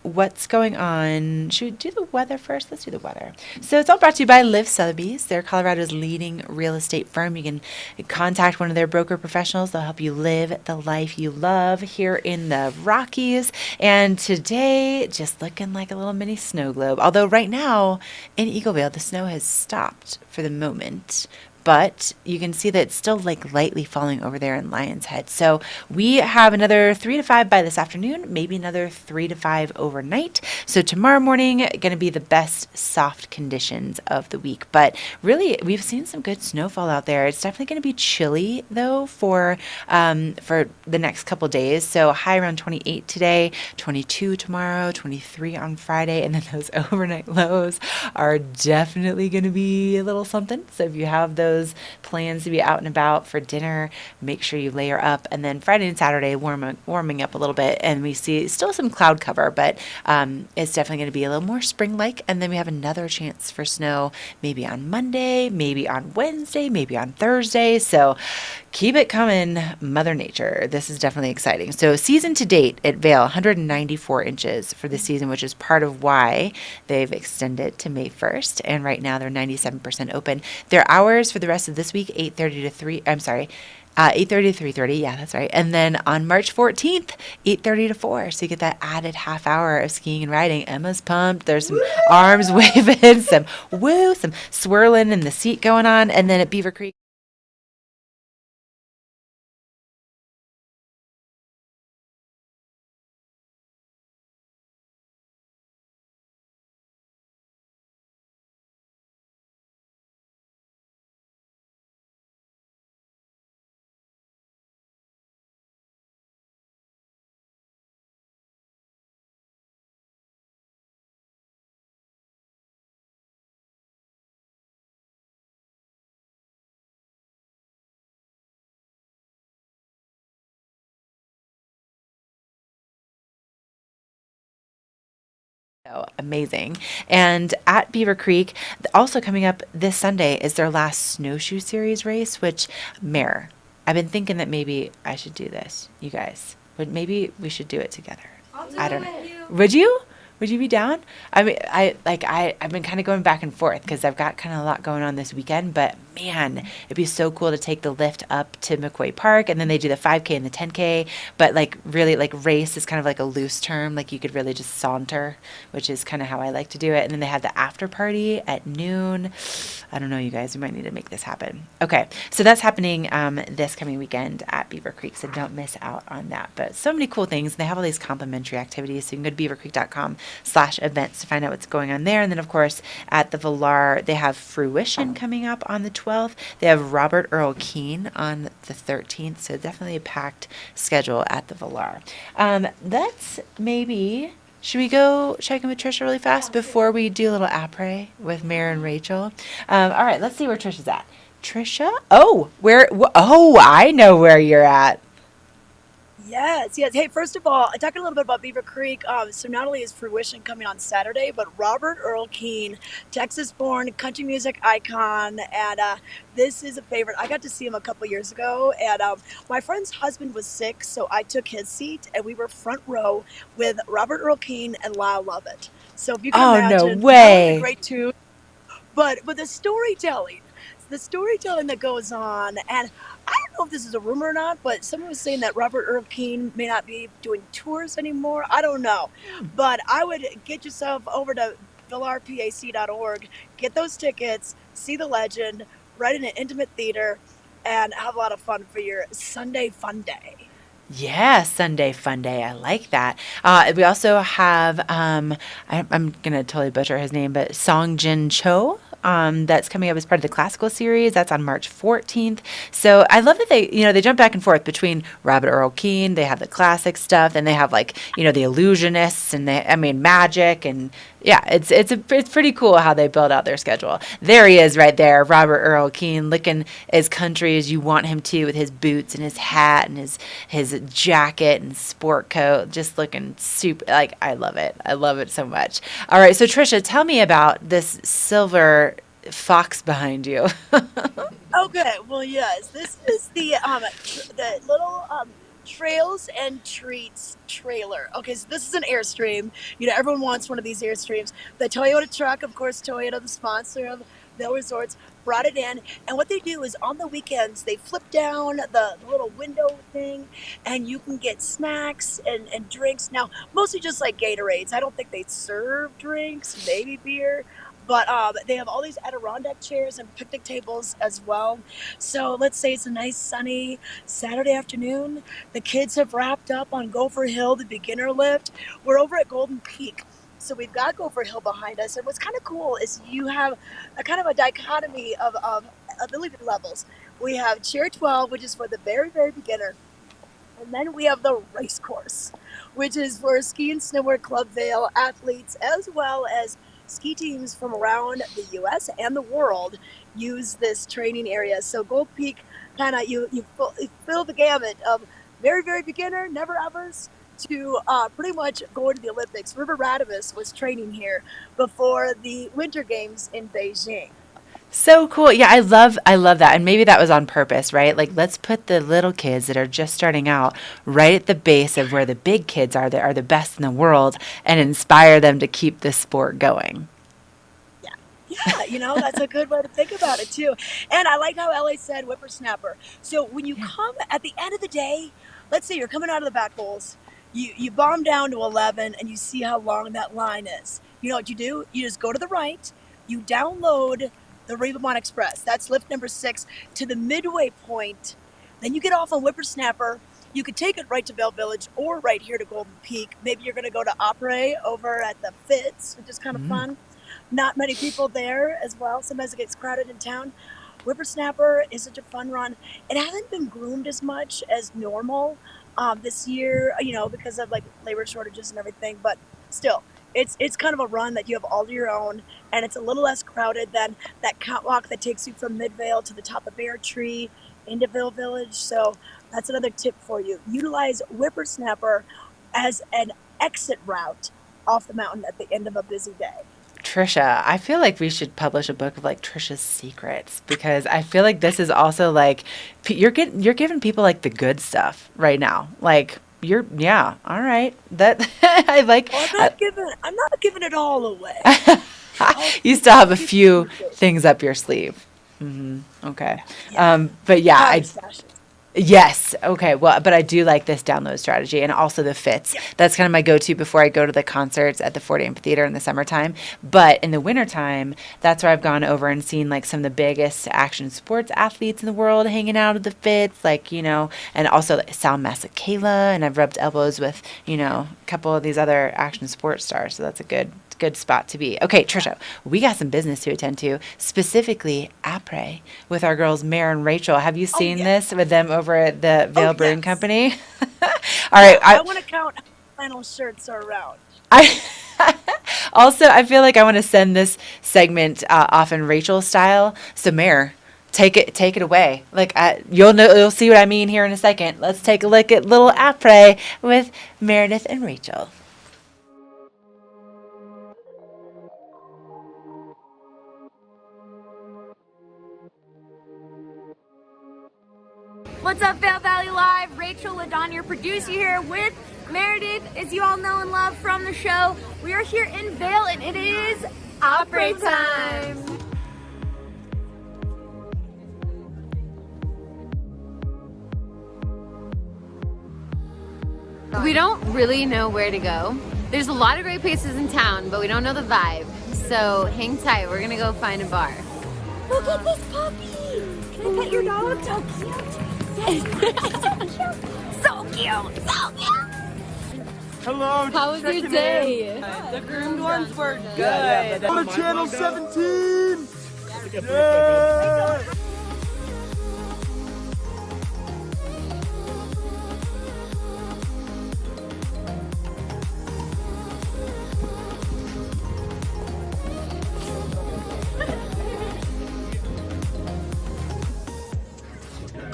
Speaker 2: what's going on. Should we do the weather first? Let's do the weather. So it's all brought to you by Liv Sotheby's. They're Colorado's leading real estate firm. You can contact one of their broker professionals. They'll help you live the life you love here in the Rockies. And today, just looking like a little mini snow globe. Although right now, in Eagleville, the snow has stopped for the moment, but you can see that it's still like lightly falling over there in Lion's Head. So we have another 3 to 5 by this afternoon, maybe another 3 to 5 overnight. So tomorrow morning, going to be the best soft conditions of the week. But really, we've seen some good snowfall out there. It's definitely going to be chilly though for the next couple days. So high around 28 today, 22 tomorrow, 23 on Friday, and then those overnight lows are definitely going to be a little something. So if you have those plans to be out and about for dinner, make sure you layer up. And then Friday and Saturday warming up a little bit, and we see still some cloud cover, but it's definitely going to be a little more spring-like. And then we have another chance for snow maybe on Monday, maybe on Wednesday, maybe on Thursday. So keep it coming, Mother Nature. This is definitely exciting. So season to date at Vail, 194 inches for the season, which is part of why they've extended to May 1st. And right now they're 97% open. Their hours for the rest of this week, 8:30 to 3:30. Yeah, that's right. And then on March 14th, 8:30 to 4. So you get that added half hour of skiing and riding. Emma's pumped. There's some arms waving, some swirling in the seat going on. And then at Beaver Creek, Oh, amazing. And at Beaver Creek, also coming up this Sunday is their last Snowshoe Series race, which, Mare, I've been thinking that maybe I should do this, you guys. Maybe we should do it together. I don't know. Would you? Would you be down? I mean, I've been kind of going back and forth because I've got kind of a lot going on this weekend, but man, it'd be so cool to take the lift up to McQuay Park, and then they do the 5K and the 10K, but like really like race is kind of like a loose term. Like you could really just saunter, which is kind of how I like to do it. And then they have the after party at noon. I don't know, you guys, we might need to make this happen. Okay. So that's happening this coming weekend at Beaver Creek. So don't miss out on that. But so many cool things. They have all these complimentary activities. So you can go to beavercreek.com/events to find out what's going on there. And then of course at the Valar, they have Fruition coming up on the 12th. They have Robert Earl Keen on the 13th. So definitely a packed schedule at the Valar. Should I go check in with Trisha really fast before we do a little après with Mare and Rachel? All right, let's see where Trisha's at. Trisha? Oh, I know where you're at.
Speaker 1: Yes. Hey, first of all, talking a little bit about Beaver Creek. So not only is Fruition coming on Saturday, but Robert Earl Keen, Texas-born country music icon, and this is a favorite. I got to see him a couple years ago, and my friend's husband was sick, so I took his seat, and we were front row with Robert Earl Keen and Lyle Lovett. So if you can imagine,
Speaker 2: no way.
Speaker 1: a great tune. But the storytelling that goes on, and I don't know if this is a rumor or not, but someone was saying that Robert Earl Keen may not be doing tours anymore. I don't know. But I would get yourself over to villarpac.org, get those tickets, see the legend, right in an intimate theater, and have a lot of fun for your Sunday fun day.
Speaker 2: Yeah, Sunday Fun Day. I like that. We also have, I'm going to totally butcher his name, but Song Jin Cho. That's coming up as part of the classical series. That's on March 14th. So I love that they jump back and forth between Robert Earl Keen. They have the classic stuff, and they have the illusionists and magic, and yeah, it's pretty cool how they build out their schedule. There he is right there, Robert Earl Keen, looking as country as you want him to, with his boots and his hat and his jacket and sport coat, just looking super. I love it. I love it so much. All right, so Trisha, tell me about this silver fox behind you.
Speaker 1: Okay, well, yes, this is the little Trails and Treats trailer. Okay, so this is an Airstream. Everyone wants one of these Airstreams. The Toyota truck, of course, Toyota, the sponsor of Vail Resorts, brought it in. And what they do is on the weekends, they flip down the little window thing, and you can get snacks and drinks. Now, mostly just like Gatorades. I don't think they serve drinks, maybe beer. But they have all these Adirondack chairs and picnic tables as well. So let's say it's a nice sunny Saturday afternoon. The kids have wrapped up on Gopher Hill, the beginner lift. We're over at Golden Peak. So we've got Gopher Hill behind us. And what's kind of cool is you have a kind of a dichotomy of ability levels. We have Chair 12, which is for the very, very beginner. And then we have the race course, which is for Ski and Snowboard Club Vail athletes, as well as ski teams from around the U.S. and the world use this training area. So Gold Peak, kind of you fill the gamut of very, very beginner, never evers, to pretty much going to the Olympics. River Radimus was training here before the Winter Games in Beijing.
Speaker 2: So cool. Yeah, I love that. And maybe that was on purpose, right? Let's put the little kids that are just starting out right at the base of where the big kids are that are the best in the world, and inspire them to keep this sport going.
Speaker 1: Yeah, that's a good way to think about it too. And I like how LA said whippersnapper. So when you come at the end of the day, let's say you're coming out of the back holes, you bomb down to 11 and you see how long that line is. You know what you do? You just go to the right, you download the Rivermont Express. That's lift number 6 to the midway point. Then you get off on Whippersnapper. You could take it right to Vail Village or right here to Golden Peak. Maybe you're going to go to Opry over at the Fitz, which is kind of fun. Not many people there as well. Sometimes it gets crowded in town. Whippersnapper is such a fun run. It hasn't been groomed as much as normal this year, because of labor shortages and everything. But still, it's kind of a run that you have all to your own, and it's a little less crowded than that catwalk that takes you from Mid-Vail to the top of Bear Tree into Vail Village. So that's another tip for you. Utilize Whippersnapper as an exit route off the mountain at the end of a busy day.
Speaker 2: Trisha, I feel like we should publish a book of like Trisha's secrets, because I feel like this is also like you're giving people like the good stuff right now. Like all right. That I like.
Speaker 1: Well, I'm not giving it all away.
Speaker 2: You still have a few things up your sleeve. Okay.
Speaker 1: Yeah.
Speaker 2: But yeah,
Speaker 1: Stashes.
Speaker 2: Yes. Okay. Well, but I do like this download strategy, and also the fits. Yeah. That's kind of my go-to before I go to the concerts at the Ford Amphitheater in the summertime. But in the wintertime, that's where I've gone over and seen like some of the biggest action sports athletes in the world hanging out at the fits, like, you know, and also like Sal Masekela, and I've rubbed elbows with, you know, a couple of these other action sports stars. So that's a good spot to be. Okay, Trisha, we got some business to attend to, specifically après with our girls Mare and Rachel. Have you seen this with them over at the Vail Brewing Company? All right.
Speaker 1: I want to count how many flannel shirts are around.
Speaker 2: Also, I feel like I want to send this segment off in Rachel style. So Mare, take it away. Like you'll see what I mean here in a second. Let's take a look at little après with Meredith and Rachel.
Speaker 15: What's up, Vail Valley Live? Rachel LaDon, your producer here with Meredith, as you all know and love from the show. We are here in Vail, and it is après time.
Speaker 16: We don't really know where to go. There's a lot of great places in town, but we don't know the vibe. So hang tight, we're gonna go find a bar.
Speaker 15: Look at this puppy! Can I pet your dog? So cute! So cute! So cute!
Speaker 12: Hello.
Speaker 16: How was your day?
Speaker 17: The groomed ones were good.
Speaker 12: Go to channel 17!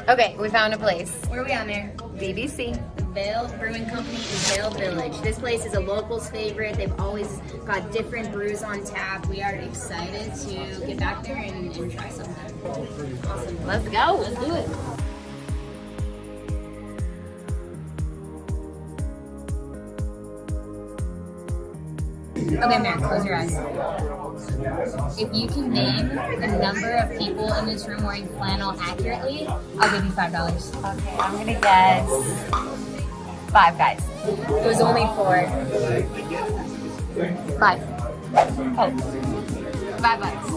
Speaker 16: Okay, we found a place.
Speaker 18: Where are we on there?
Speaker 16: BBC.
Speaker 18: The Vail Brewing Company in Vail Village. This place is a local's favorite. They've always got different brews on tap. We are excited to get back there and try something. Awesome.
Speaker 16: Let's go. Let's do it.
Speaker 18: Okay, Mary, close your eyes. If you can name the number of people in this room wearing flannel accurately, I'll give you $5.
Speaker 16: Okay, I'm gonna guess 5 guys.
Speaker 18: It was only 4.
Speaker 16: 5.
Speaker 18: Oh. $5.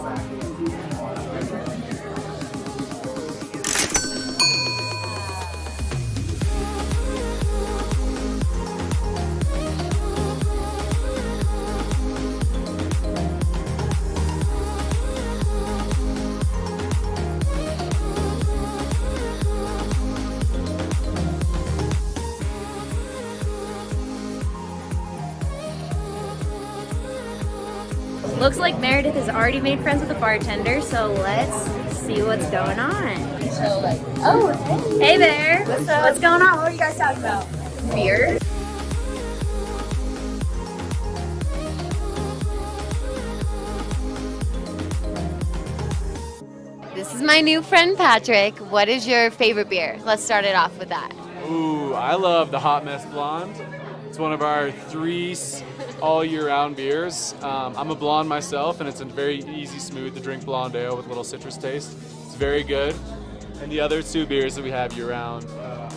Speaker 15: Looks like Meredith has already made friends with the bartender, so let's see what's going on. Oh, hey there. What's up? What's going on? What are you guys talking about?
Speaker 18: Beer.
Speaker 16: This is my new friend Patrick. What is your favorite beer? Let's start it off with that.
Speaker 12: Ooh, I love the Hot Mess Blonde. It's one of our 3 all year round beers. I'm a blonde myself, and it's a very easy, smooth to drink blonde ale with a little citrus taste. It's very good. And the other 2 beers that we have year round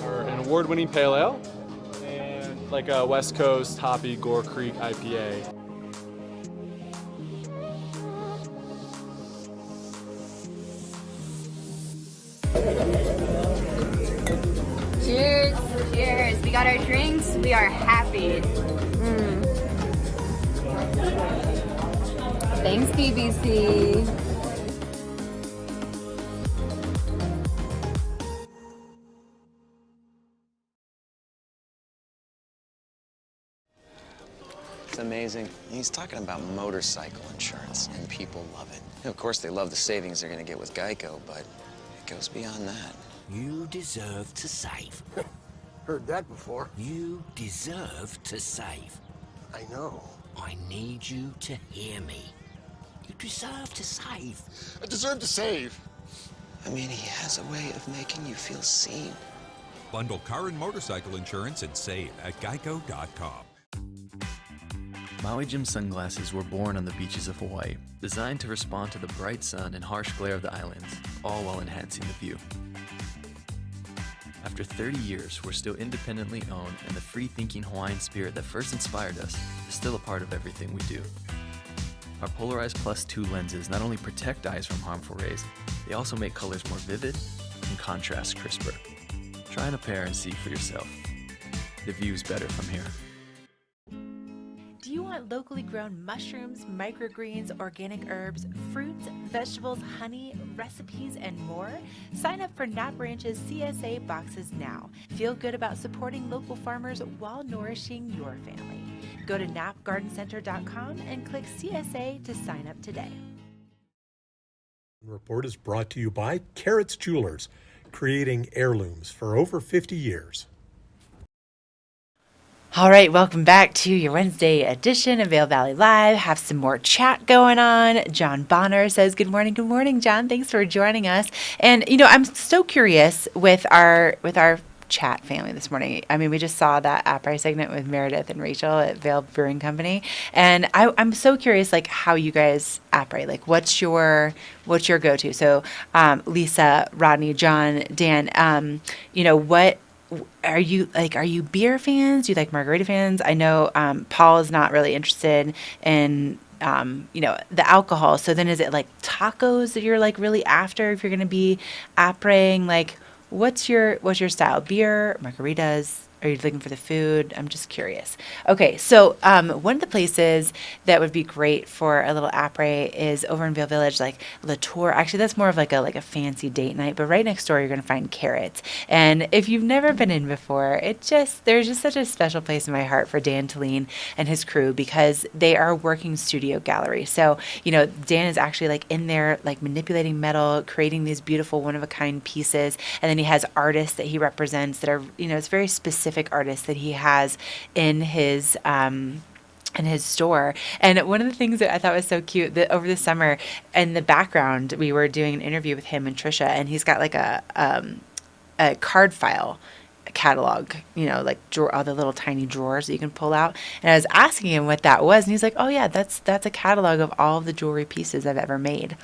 Speaker 12: are an award-winning pale ale and like a West Coast hoppy Gore Creek IPA.
Speaker 15: Cheers. Cheers. We got our drinks. We are happy.
Speaker 16: Thanks, BBC.
Speaker 5: It's amazing. He's talking about motorcycle insurance, and people love it. And of course, they love the savings they're going to get with Geico, but it goes beyond that.
Speaker 19: You deserve to save.
Speaker 10: Heard that before.
Speaker 19: You deserve to save.
Speaker 10: I know.
Speaker 19: I need you to hear me. You deserve to save.
Speaker 10: I deserve to save.
Speaker 5: I mean, he has a way of making you feel seen.
Speaker 20: Bundle car and motorcycle insurance and save at geico.com.
Speaker 21: Maui Jim Sunglasses were born on the beaches of Hawaii, designed to respond to the bright sun and harsh glare of the islands, all while enhancing the view. After 30 years, we're still independently owned, and the free-thinking Hawaiian spirit that first inspired us is still a part of everything we do. Our Polarized Plus 2 lenses not only protect eyes from harmful rays, they also make colors more vivid and contrast crisper. Try on a pair and see for yourself. The view's better from here.
Speaker 2: Do you want locally grown mushrooms, microgreens, organic herbs, fruits, vegetables, honey, recipes, and more? Sign up for Nap Ranch's CSA boxes now. Feel good about supporting local farmers while nourishing your family. Go to napgardencenter.com and click CSA to sign up today.
Speaker 22: Report is brought to you by Carrots Jewelers, creating heirlooms for over 50 years.
Speaker 2: All right, welcome back to your Wednesday edition of Vail Valley Live. Have some more chat going on. John Bonner says, good morning, John. Thanks for joining us. And, I'm so curious with our chat family this morning. I mean, we just saw that après segment with Meredith and Rachel at Vail Brewing Company. And I'm so curious, like, how you guys après. Like, what's your go-to? So, Lisa, Rodney, John, Dan, what are you beer fans? Do you like margarita fans? I know Paul is not really interested in the alcohol. So then is it like tacos that you're like really after if you're going to be apres-ing? Like what's your style? Beer, margaritas? Are you looking for the food? I'm just curious. Okay, so one of the places that would be great for a little après is over in Vail Village, like La Tour. Actually, that's more of like a fancy date night. But right next door, you're going to find Carrots. And if you've never been in before, there's just such a special place in my heart for Dan Talene and his crew because they are a working studio gallery. So Dan is actually like in there like manipulating metal, creating these beautiful one of a kind pieces, and then he has artists that he represents that are it's very specific artists that he has in his store. And one of the things that I thought was so cute that over the summer in the background we were doing an interview with him and Trisha, and he's got like a card file catalog, like all the little tiny drawers that you can pull out. And I was asking him what that was, and he's like, oh yeah, that's a catalog of all of the jewelry pieces I've ever made.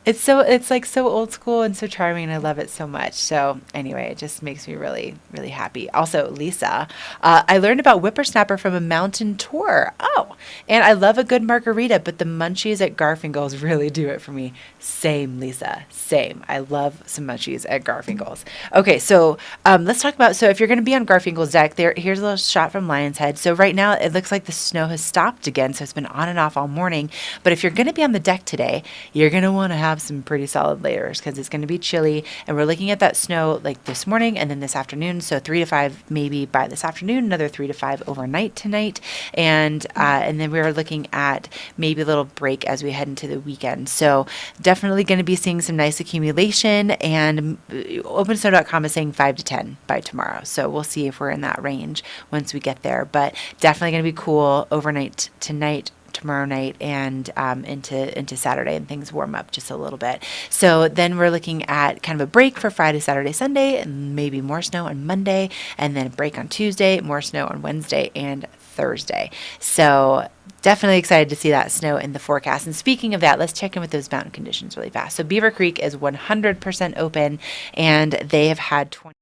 Speaker 2: It's like so old school and so charming, and I love it so much. So anyway, it just makes me really, really happy. Also, Lisa, I learned about whippersnapper from a mountain tour. Oh, and I love a good margarita, but the munchies at Garfinkel's really do it for me. Same, Lisa, same. I love some munchies at Garfinkel's. Okay, so let's talk about, so if you're going to be on Garfinkel's deck, here's a little shot from Lion's Head. So right now it looks like the snow has stopped again, so it's been on and off all morning. But if you're going to be on the deck today, you're going to want to have some pretty solid layers because it's going to be chilly, and we're looking at that snow like this morning and then this afternoon. So 3 to 5 maybe by this afternoon, another 3 to 5 overnight tonight, and then we're looking at maybe a little break as we head into the weekend. So definitely going to be seeing some nice accumulation, and OpenSnow.com is saying 5 to 10 by tomorrow. So we'll see if we're in that range once we get there, but definitely going to be cool overnight tonight, tomorrow night, and into Saturday, and things warm up just a little bit. So then we're looking at kind of a break for Friday, Saturday, Sunday, and maybe more snow on Monday, and then a break on Tuesday, more snow on Wednesday and Thursday. So definitely excited to see that snow in the forecast. And speaking of that, let's check in with those mountain conditions really fast. So Beaver Creek is 100% open, and they have had 20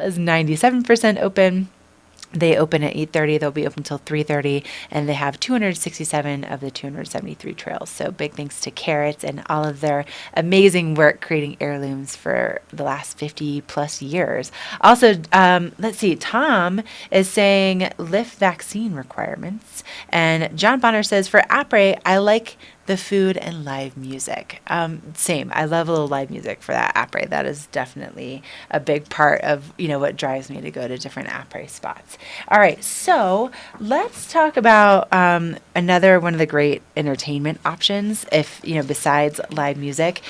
Speaker 2: is 97% open. They open at 8:30. They'll be open until 3:30, and they have 267 of the 273 trails. So big thanks to Carrots and all of their amazing work creating heirlooms for the last 50 plus years. Also, let's see, Tom is saying lift vaccine requirements, and John Bonner says for après, I like the food and live music. Same. I love a little live music for that après. That is definitely a big part of, what drives me to go to different après spots. All right. So let's talk about another one of the great entertainment options. If, besides live music,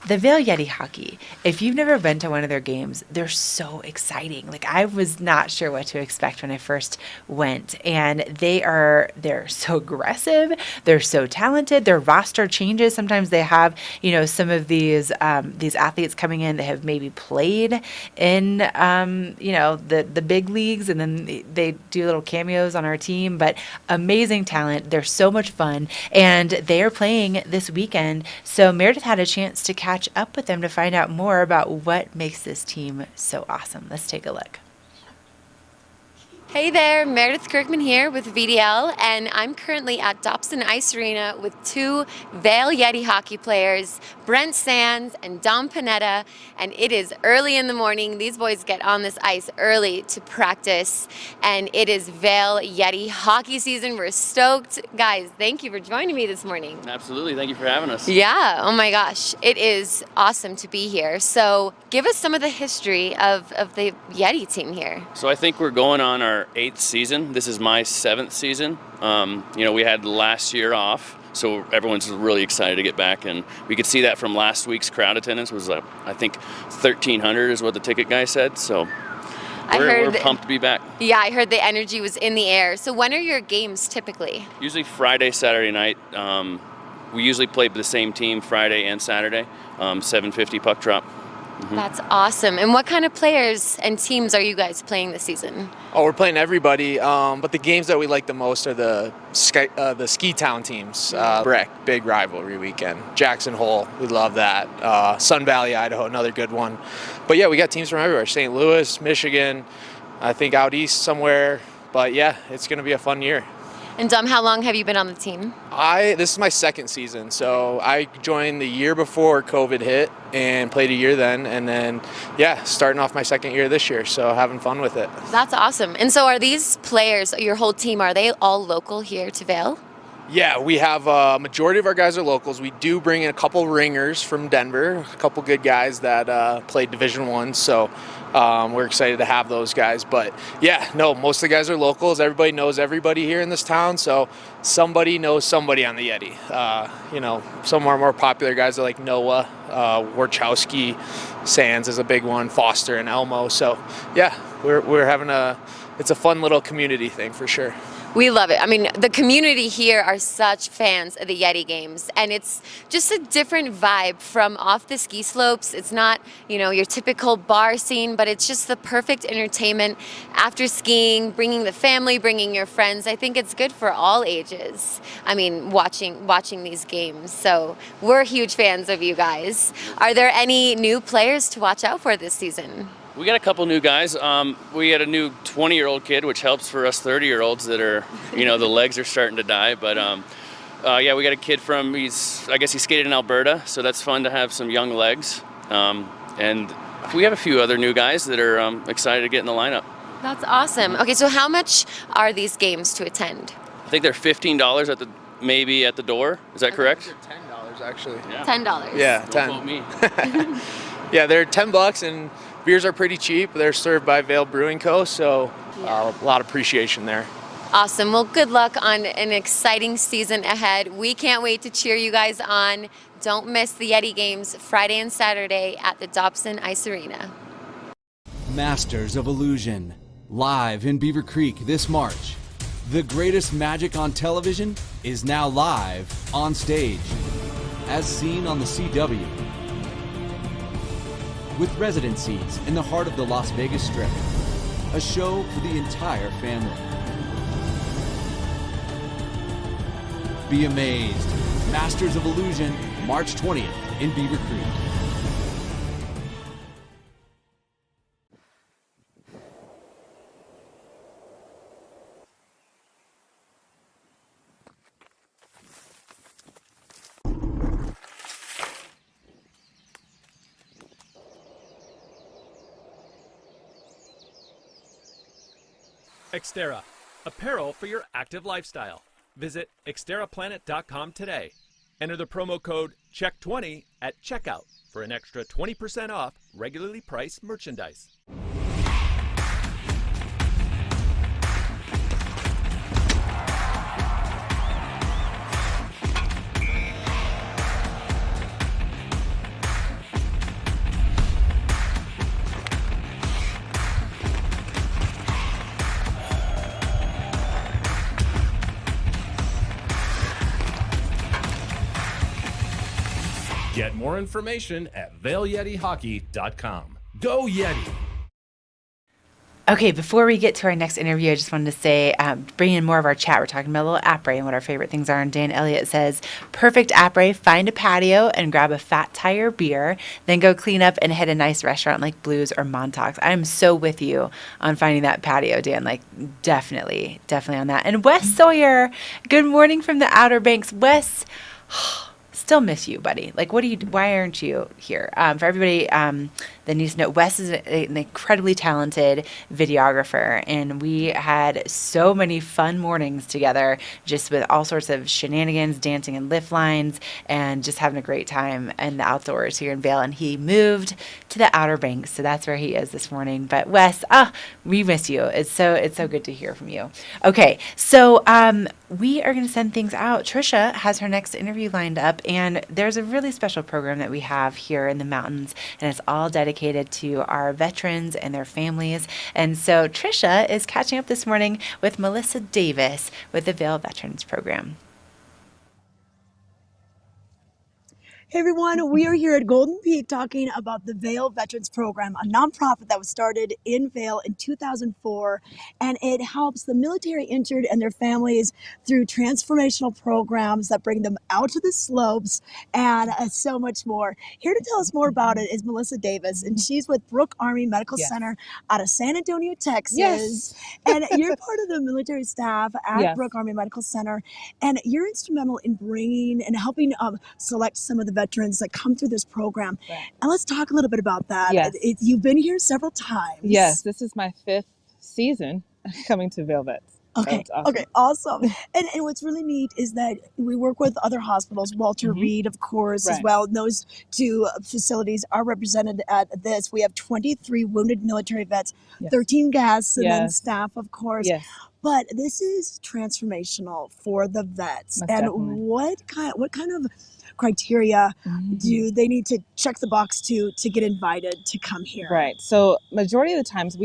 Speaker 2: The Vail Yeti hockey, if you've never been to one of their games, they're so exciting. Like, I was not sure what to expect when I first went, and they're so aggressive. They're so talented. Their roster changes. Sometimes they have, some of these athletes coming in that have maybe played in, the big leagues, and then they do little cameos on our team, but amazing talent. They're so much fun, and they are playing this weekend. So Meredith had a chance to catch up with them to find out more about what makes this team so awesome. Let's take a look.
Speaker 16: Hey there, Meredith Kirkman here with VDL, and I'm currently at Dobson Ice Arena with two Vail Yeti hockey players, Brent Sands and Dom Panetta, and it is early in the morning. These boys get on this ice early to practice, and it is Vail Yeti hockey season. We're stoked. Guys, thank you for joining me this morning.
Speaker 13: Absolutely, thank you for having us.
Speaker 16: Yeah, oh my gosh, it is awesome to be here. So give us some of the history of the Yeti team here.
Speaker 13: So I think we're going on our 8th season. This is my 7th season. We had last year off, so everyone's really excited to get back, and we could see that from last week's crowd attendance was, I think, 1,300 is what the ticket guy said. So we're pumped to be back.
Speaker 16: Yeah, I heard the energy was in the air. So when are your games typically?
Speaker 13: Usually Friday, Saturday night. We usually play the same team Friday and Saturday. 7:50 puck drop. Mm-hmm.
Speaker 16: That's awesome. And what kind of players and teams are you guys playing this season?
Speaker 3: Oh, we're playing everybody, but the games that we like the most are the ski town teams. Brick, big rivalry weekend. Jackson Hole, we love that. Sun Valley, Idaho, another good one. But yeah, we got teams from everywhere. St. Louis, Michigan, I think out east somewhere. But yeah, it's going to be a fun year.
Speaker 16: And Dom, how long have you been on the team?
Speaker 3: This is my 2nd season, so I joined the year before COVID hit and played a year then, and then, starting off my 2nd year this year, so having fun with it.
Speaker 16: That's awesome. And so are these players, your whole team, are they all local here to Vail?
Speaker 3: Yeah, we have a majority of our guys are locals. We do bring in a couple ringers from Denver, a couple good guys that played Division I, so we're excited to have those guys. But most of the guys are locals. Everybody knows everybody here in this town, so somebody knows somebody on the Yeti. Some of our more popular guys are like Noah, Warchowski, Sands is a big one, Foster and Elmo. So we're having it's a fun little community thing for sure.
Speaker 16: We love it. I mean, the community here are such fans of the Yeti games, and it's just a different vibe from off the ski slopes. It's not, your typical bar scene, but it's just the perfect entertainment after skiing, bringing the family, bringing your friends. I think it's good for all ages. I mean, watching these games. So we're huge fans of you guys. Are there any new players to watch out for this season?
Speaker 13: We got a couple new guys. We had a new 20-year-old kid, which helps for us 30-year-olds that are, the legs are starting to die. But we got a kid he skated in Alberta, so that's fun to have some young legs. And we have a few other new guys that are excited to get in the lineup.
Speaker 16: That's awesome. Okay, so how much are these games to attend?
Speaker 13: I think they're $15 at the door. Is that correct?
Speaker 3: They're $10 actually.
Speaker 13: Yeah.
Speaker 16: $10.
Speaker 3: Yeah,
Speaker 13: Don't
Speaker 3: 10.
Speaker 13: quote me.
Speaker 3: Yeah, they're $10 and beers are pretty cheap. They're served by Vail Brewing Co., so a lot of appreciation there.
Speaker 16: Awesome. Well, good luck on an exciting season ahead. We can't wait to cheer you guys on. Don't miss the Yeti games Friday and Saturday at the Dobson Ice Arena.
Speaker 4: Masters of Illusion, live in Beaver Creek this March. The greatest magic on television is now live on stage, as seen on the CW. With residencies in the heart of the Las Vegas Strip. A show for the entire family. Be amazed. Masters of Illusion, March 20th in Beaver Creek.
Speaker 23: Xterra, apparel for your active lifestyle. Visit xterraplanet.com today. Enter the promo code CHECK20 at checkout for an extra 20% off regularly priced merchandise. Get more information at VailYetiHockey.com. Go Yeti!
Speaker 2: Okay, before we get to our next interview, I just wanted to say, bring in more of our chat. We're talking about a little après and what our favorite things are. And Dan Elliott says, perfect après, find a patio and grab a fat tire beer, then go clean up and hit a nice restaurant like Blues or Montauk's. I'm so with you on finding that patio, Dan. Like, definitely on that. And Wes Sawyer, good morning from the Outer Banks. Wes, still miss you, buddy. Like, why aren't you here? For everybody that needs to know, Wes is an incredibly talented videographer, and we had so many fun mornings together, just with all sorts of shenanigans, dancing in lift lines, and just having a great time in the outdoors here in Vail. And he moved to the Outer Banks, so that's where he is this morning. But Wes, we miss you. It's so good to hear from you. Okay, so we are going to send things out. Trisha has her next interview lined up, and there's a really special program that we have here in the mountains, and it's all dedicated to our veterans and their families. And so Trisha is catching up this morning with Melissa Davis with the Vail Veterans Program.
Speaker 1: Hey everyone, we are here at Golden Peak talking about the Vail Veterans Program, a nonprofit that was started in Vail in 2004, and it helps the military injured and their families through transformational programs that bring them out to the slopes and so much more. Here to tell us more about it is Melissa Davis, and she's with Brooke Army Medical Center out of San Antonio, Texas. And you're part of the military staff at Brooke Army Medical Center, and you're instrumental in bringing and helping select some of the veterans that come through this program. And let's talk a little bit about that. You've been here several times.
Speaker 7: Yes, this is my 5th season coming to Vail Vets.
Speaker 1: Okay,
Speaker 7: So awesome.
Speaker 1: okay, awesome. And what's really neat is that we work with other hospitals, Walter Reed, of course, as well. And those two facilities are represented at this. We have 23 wounded military vets, 13 guests, and then staff, of course. But this is transformational for the vets.
Speaker 7: Most
Speaker 1: and
Speaker 7: definitely.
Speaker 1: what kind of criteria do they need to check the box to get invited to come here?
Speaker 7: Right. So majority of the times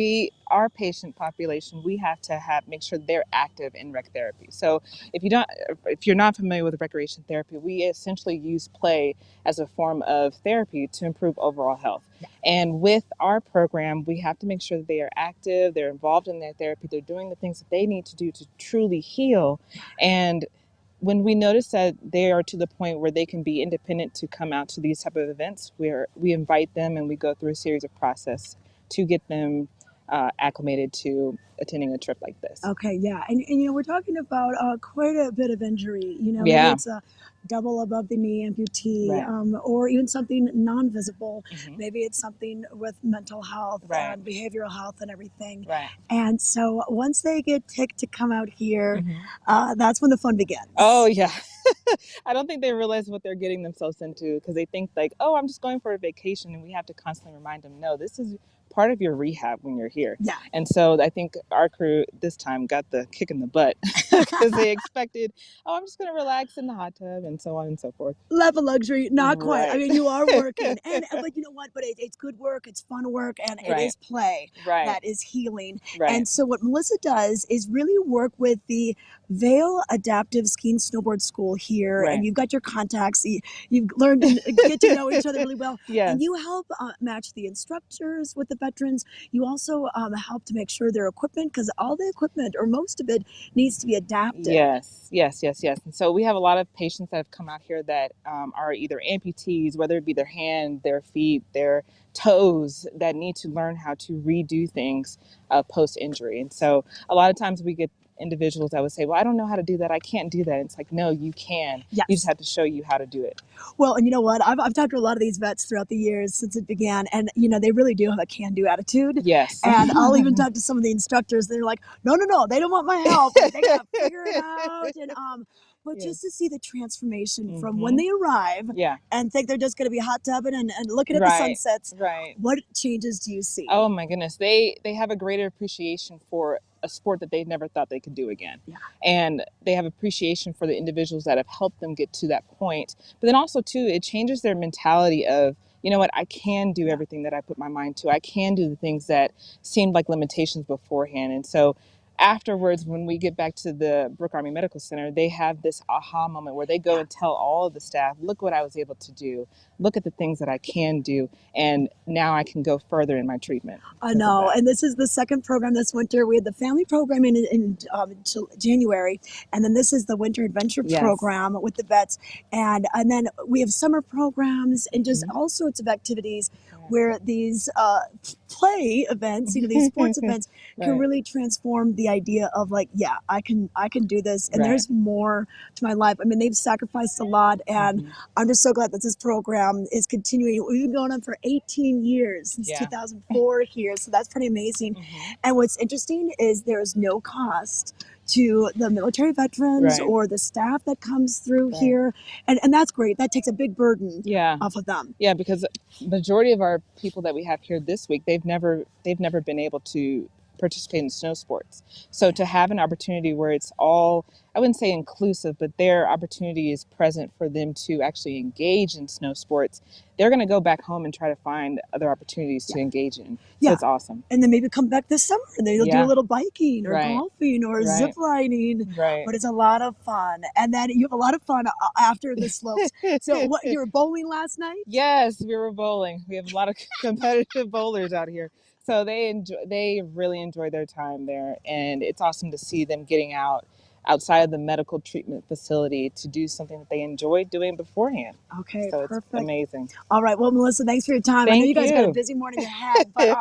Speaker 7: our patient population, we have to make sure they're active in rec therapy. So if you're not familiar with recreation therapy, we essentially use play as a form of therapy to improve overall health. And with our program, we have to make sure that they are active, they're involved in their therapy, they're doing the things that they need to do to truly heal. And when we notice that they are to the point where they can be independent to come out to these type of events, we invite them and we go through a series of process to get them acclimated to attending a trip like this.
Speaker 1: Okay, yeah. And we're talking about quite a bit of injury. Maybe it's a double above the knee amputee, or even something non-visible. Maybe it's something with mental health and behavioral health and everything. And so once they get ticked to come out here, that's when the fun begins.
Speaker 7: Oh, yeah. I don't think they realize what they're getting themselves into, because they think like, oh, I'm just going for a vacation, and we have to constantly remind them, no, this is part of your rehab when you're here. And so I think our crew this time got the kick in the butt because they expected, oh, I'm just going to relax in the hot tub and so on and so forth.
Speaker 1: Level luxury, not quite. I mean, you are working, but you know what? But it's good work, it's fun work, and it is play that is healing. And so what Melissa does is really work with the Vail Adaptive Ski and Snowboard School here, and you've got your contacts. You've learned to get to know each other really well, and you help match the instructors with the veterans. You also help to make sure their equipment, because all the equipment or most of it needs to be adapted.
Speaker 7: Yes. And so we have a lot of patients that have come out here that are either amputees, whether it be their hand, their feet, their toes, that need to learn how to redo things post-injury. And so a lot of times we get individuals that would say, well, I don't know how to do that. I can't do that. It's like, no, you can. You just have to show you how to do it.
Speaker 1: Well, and you know what? I've talked to a lot of these vets throughout the years since it began, and they really do have a can-do attitude.
Speaker 7: Yes.
Speaker 1: And I'll even talk to some of the instructors. They're like, no, they don't want my help. Like, they gotta figure it out. And but just to see the transformation from when they arrive and think they're just going to be hot tubbing and looking at the sunsets. What changes do you see?
Speaker 7: Oh my goodness. They have a greater appreciation for a sport that they never thought they could do again. And they have appreciation for the individuals that have helped them get to that point. But then also too, it changes their mentality of, you know what, I can do everything that I put my mind to. I can do the things that seemed like limitations beforehand. And so afterwards, when we get back to the Brooke Army Medical Center, they have this aha moment where they go and tell all of the staff, look what I was able to do. Look at the things that I can do. And now I can go further in my treatment.
Speaker 1: I know. And this is the second program this winter. We had the family program in January. And then this is the winter adventure program with the vets. And then we have summer programs and just all sorts of activities where these play events, these sports events can really transform the idea of like, yeah, I can do this. And there's more to my life. I mean, they've sacrificed a lot, and I'm just so glad that this program is continuing. We've been going on for 18 years since 2004 here. So that's pretty amazing. And what's interesting is there's no cost to the military veterans or the staff that comes through here. And that's great. That takes a big burden off of them.
Speaker 7: Yeah, because majority of our people that we have here this week, they've never been able to participate in snow sports. So to have an opportunity where it's all, I wouldn't say inclusive, but their opportunity is present for them to actually engage in snow sports, they're going to go back home and try to find other opportunities to engage in. So it's awesome.
Speaker 1: And then maybe come back this summer and they'll do a little biking or golfing or zip lining. But it's a lot of fun. And then you have a lot of fun after the slopes. So what, you were bowling last night?
Speaker 7: Yes, we were bowling. We have a lot of competitive bowlers out here. So they really enjoy their time there, and it's awesome to see them getting outside of the medical treatment facility to do something that they enjoyed doing beforehand.
Speaker 1: Okay,
Speaker 7: so
Speaker 1: perfect.
Speaker 7: It's amazing.
Speaker 1: All right, well, Melissa, thanks for your time. I know you guys got a busy morning ahead, but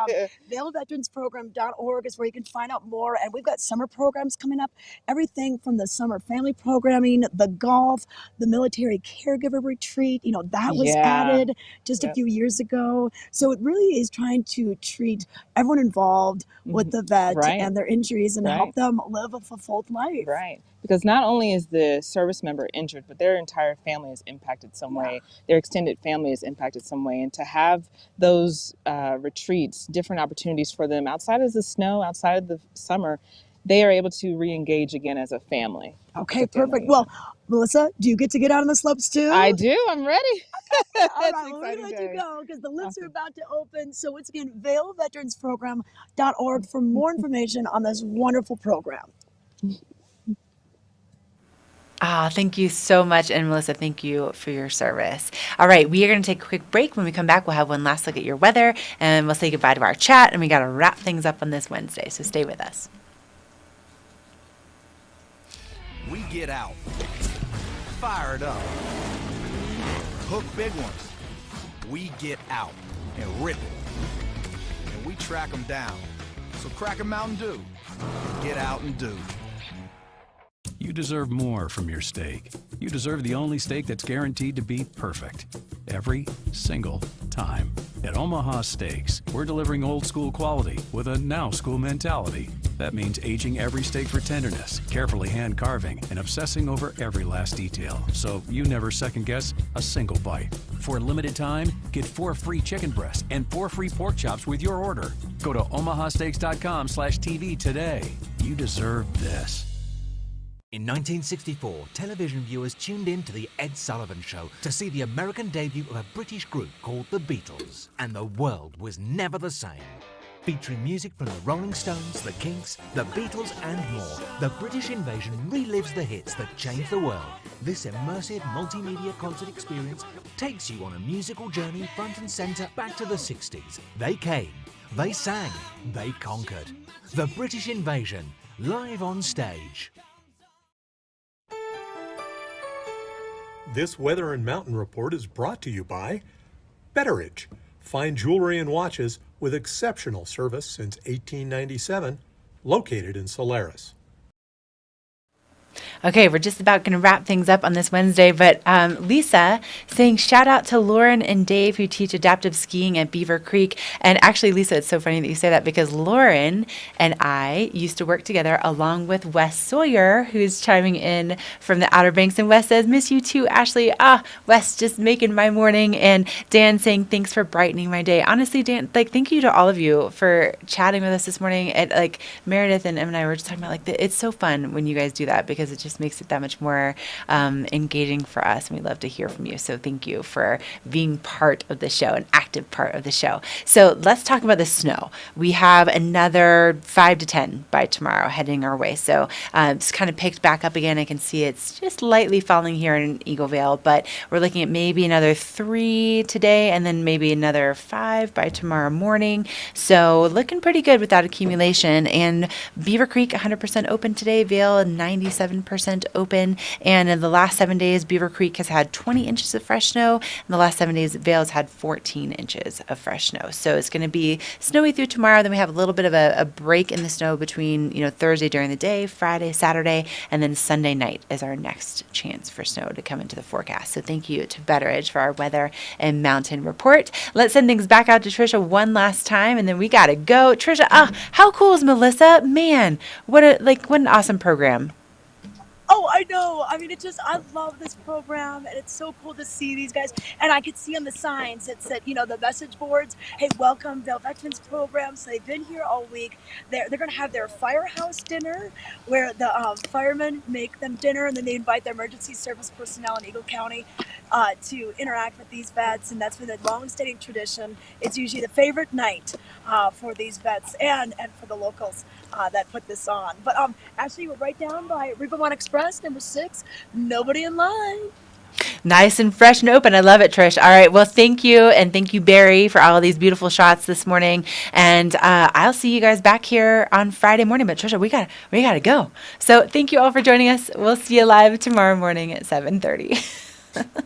Speaker 1: VailVeteransProgram.org is where you can find out more, and we've got summer programs coming up, everything from the summer family programming, the golf, the military caregiver retreat, that was added just a few years ago. So it really is trying to treat everyone involved with the vet and their injuries and help them live a fulfilled life.
Speaker 7: Right. Because not only is the service member injured, but their entire family is impacted some way. Their extended family is impacted some way. And to have those retreats, different opportunities for them outside of the snow, outside of the summer, they are able to re-engage again as a family.
Speaker 1: Okay, perfect. Well, Melissa, do you get to get out on the slopes too?
Speaker 7: I do. I'm ready.
Speaker 1: All right, well, we're going to let you go because the lifts are about to open. So once again, VailVeteransProgram.org for more information on this wonderful program.
Speaker 2: Thank you so much. And Melissa, thank you for your service. All right, we are going to take a quick break. When we come back, we'll have one last look at your weather, and we'll say goodbye to our chat, and we got to wrap things up on this Wednesday. So stay with us.
Speaker 8: We get out, fired up, hook big ones. We get out and rip it, and we track them down. So crack a Mountain Dew and get out and do.
Speaker 9: You deserve more from your steak. You deserve the only steak that's guaranteed to be perfect every single time. At Omaha Steaks, we're delivering old school quality with a now school mentality. That means aging every steak for tenderness, carefully hand carving, and obsessing over every last detail, so you never second guess a single bite. For a limited time, get 4 free chicken breasts and 4 free pork chops with your order. Go to omahasteaks.com/TV today. You deserve this.
Speaker 19: In 1964, television viewers tuned in to The Ed Sullivan Show to see the American debut of a British group called the Beatles, and the world was never the same. Featuring music from the Rolling Stones, the Kinks, the Beatles and more, the British Invasion relives the hits that changed the world. This immersive multimedia concert experience takes you on a musical journey front and centre back to the 60s. They came, they sang, they conquered. The British Invasion, live on stage.
Speaker 22: This Weather and Mountain Report is brought to you by Betteridge. Fine jewelry and watches with exceptional service since 1897, located in Solaris.
Speaker 2: Okay, we're just about going to wrap things up on this Wednesday, but Lisa saying shout out to Lauren and Dave who teach adaptive skiing at Beaver Creek. And actually, Lisa, it's so funny that you say that because Lauren and I used to work together along with Wes Sawyer, who's chiming in from the Outer Banks. And Wes says, miss you too, Ashley. Wes just making my morning. And Dan saying, thanks for brightening my day. Honestly, Dan, thank you to all of you for chatting with us this morning. Meredith and Em and I were just talking about, it's so fun when you guys do that because it just just makes it that much more engaging for us. And we love to hear from you. So thank you for being part of the show, an active part of the show. So let's talk about the snow. We have another 5 to 10 by tomorrow heading our way. So it's kind of picked back up again. I can see it's just lightly falling here in Eagle Vale, but we're looking at maybe another 3 today and then maybe another 5 by tomorrow morning. So looking pretty good with that accumulation. And Beaver Creek 100% open today, Vail 97% open. And in the last 7 days, Beaver Creek has had 20 inches of fresh snow. In the last 7 days, Vail has had 14 inches of fresh snow. So it's going to be snowy through tomorrow. Then we have a little bit of a break in the snow between, Thursday during the day, Friday, Saturday, and then Sunday night is our next chance for snow to come into the forecast. So thank you to Betteridge for our weather and mountain report. Let's send things back out to Trisha one last time, and then we got to go. Trisha, how cool is Melissa? Man, what an awesome program.
Speaker 1: Oh, I know. I mean, I love this program, and it's so cool to see these guys. And I could see on the signs that said, the message boards, hey, welcome Vail Veterans Program. So they've been here all week. They're going to have their firehouse dinner where the firemen make them dinner, and then they invite the emergency service personnel in Eagle County to interact with these vets. And that's been a long-standing tradition. It's usually the favorite night for these vets and for the locals that put this on. But actually, we're right down by Rivermont Express, number 6. Nobody in line.
Speaker 2: Nice and fresh and open. I love it, Trish. All right. Well, thank you. And thank you, Barry, for all of these beautiful shots this morning. And I'll see you guys back here on Friday morning. But Trisha, we gotta go. So thank you all for joining us. We'll see you live tomorrow morning at 7:30.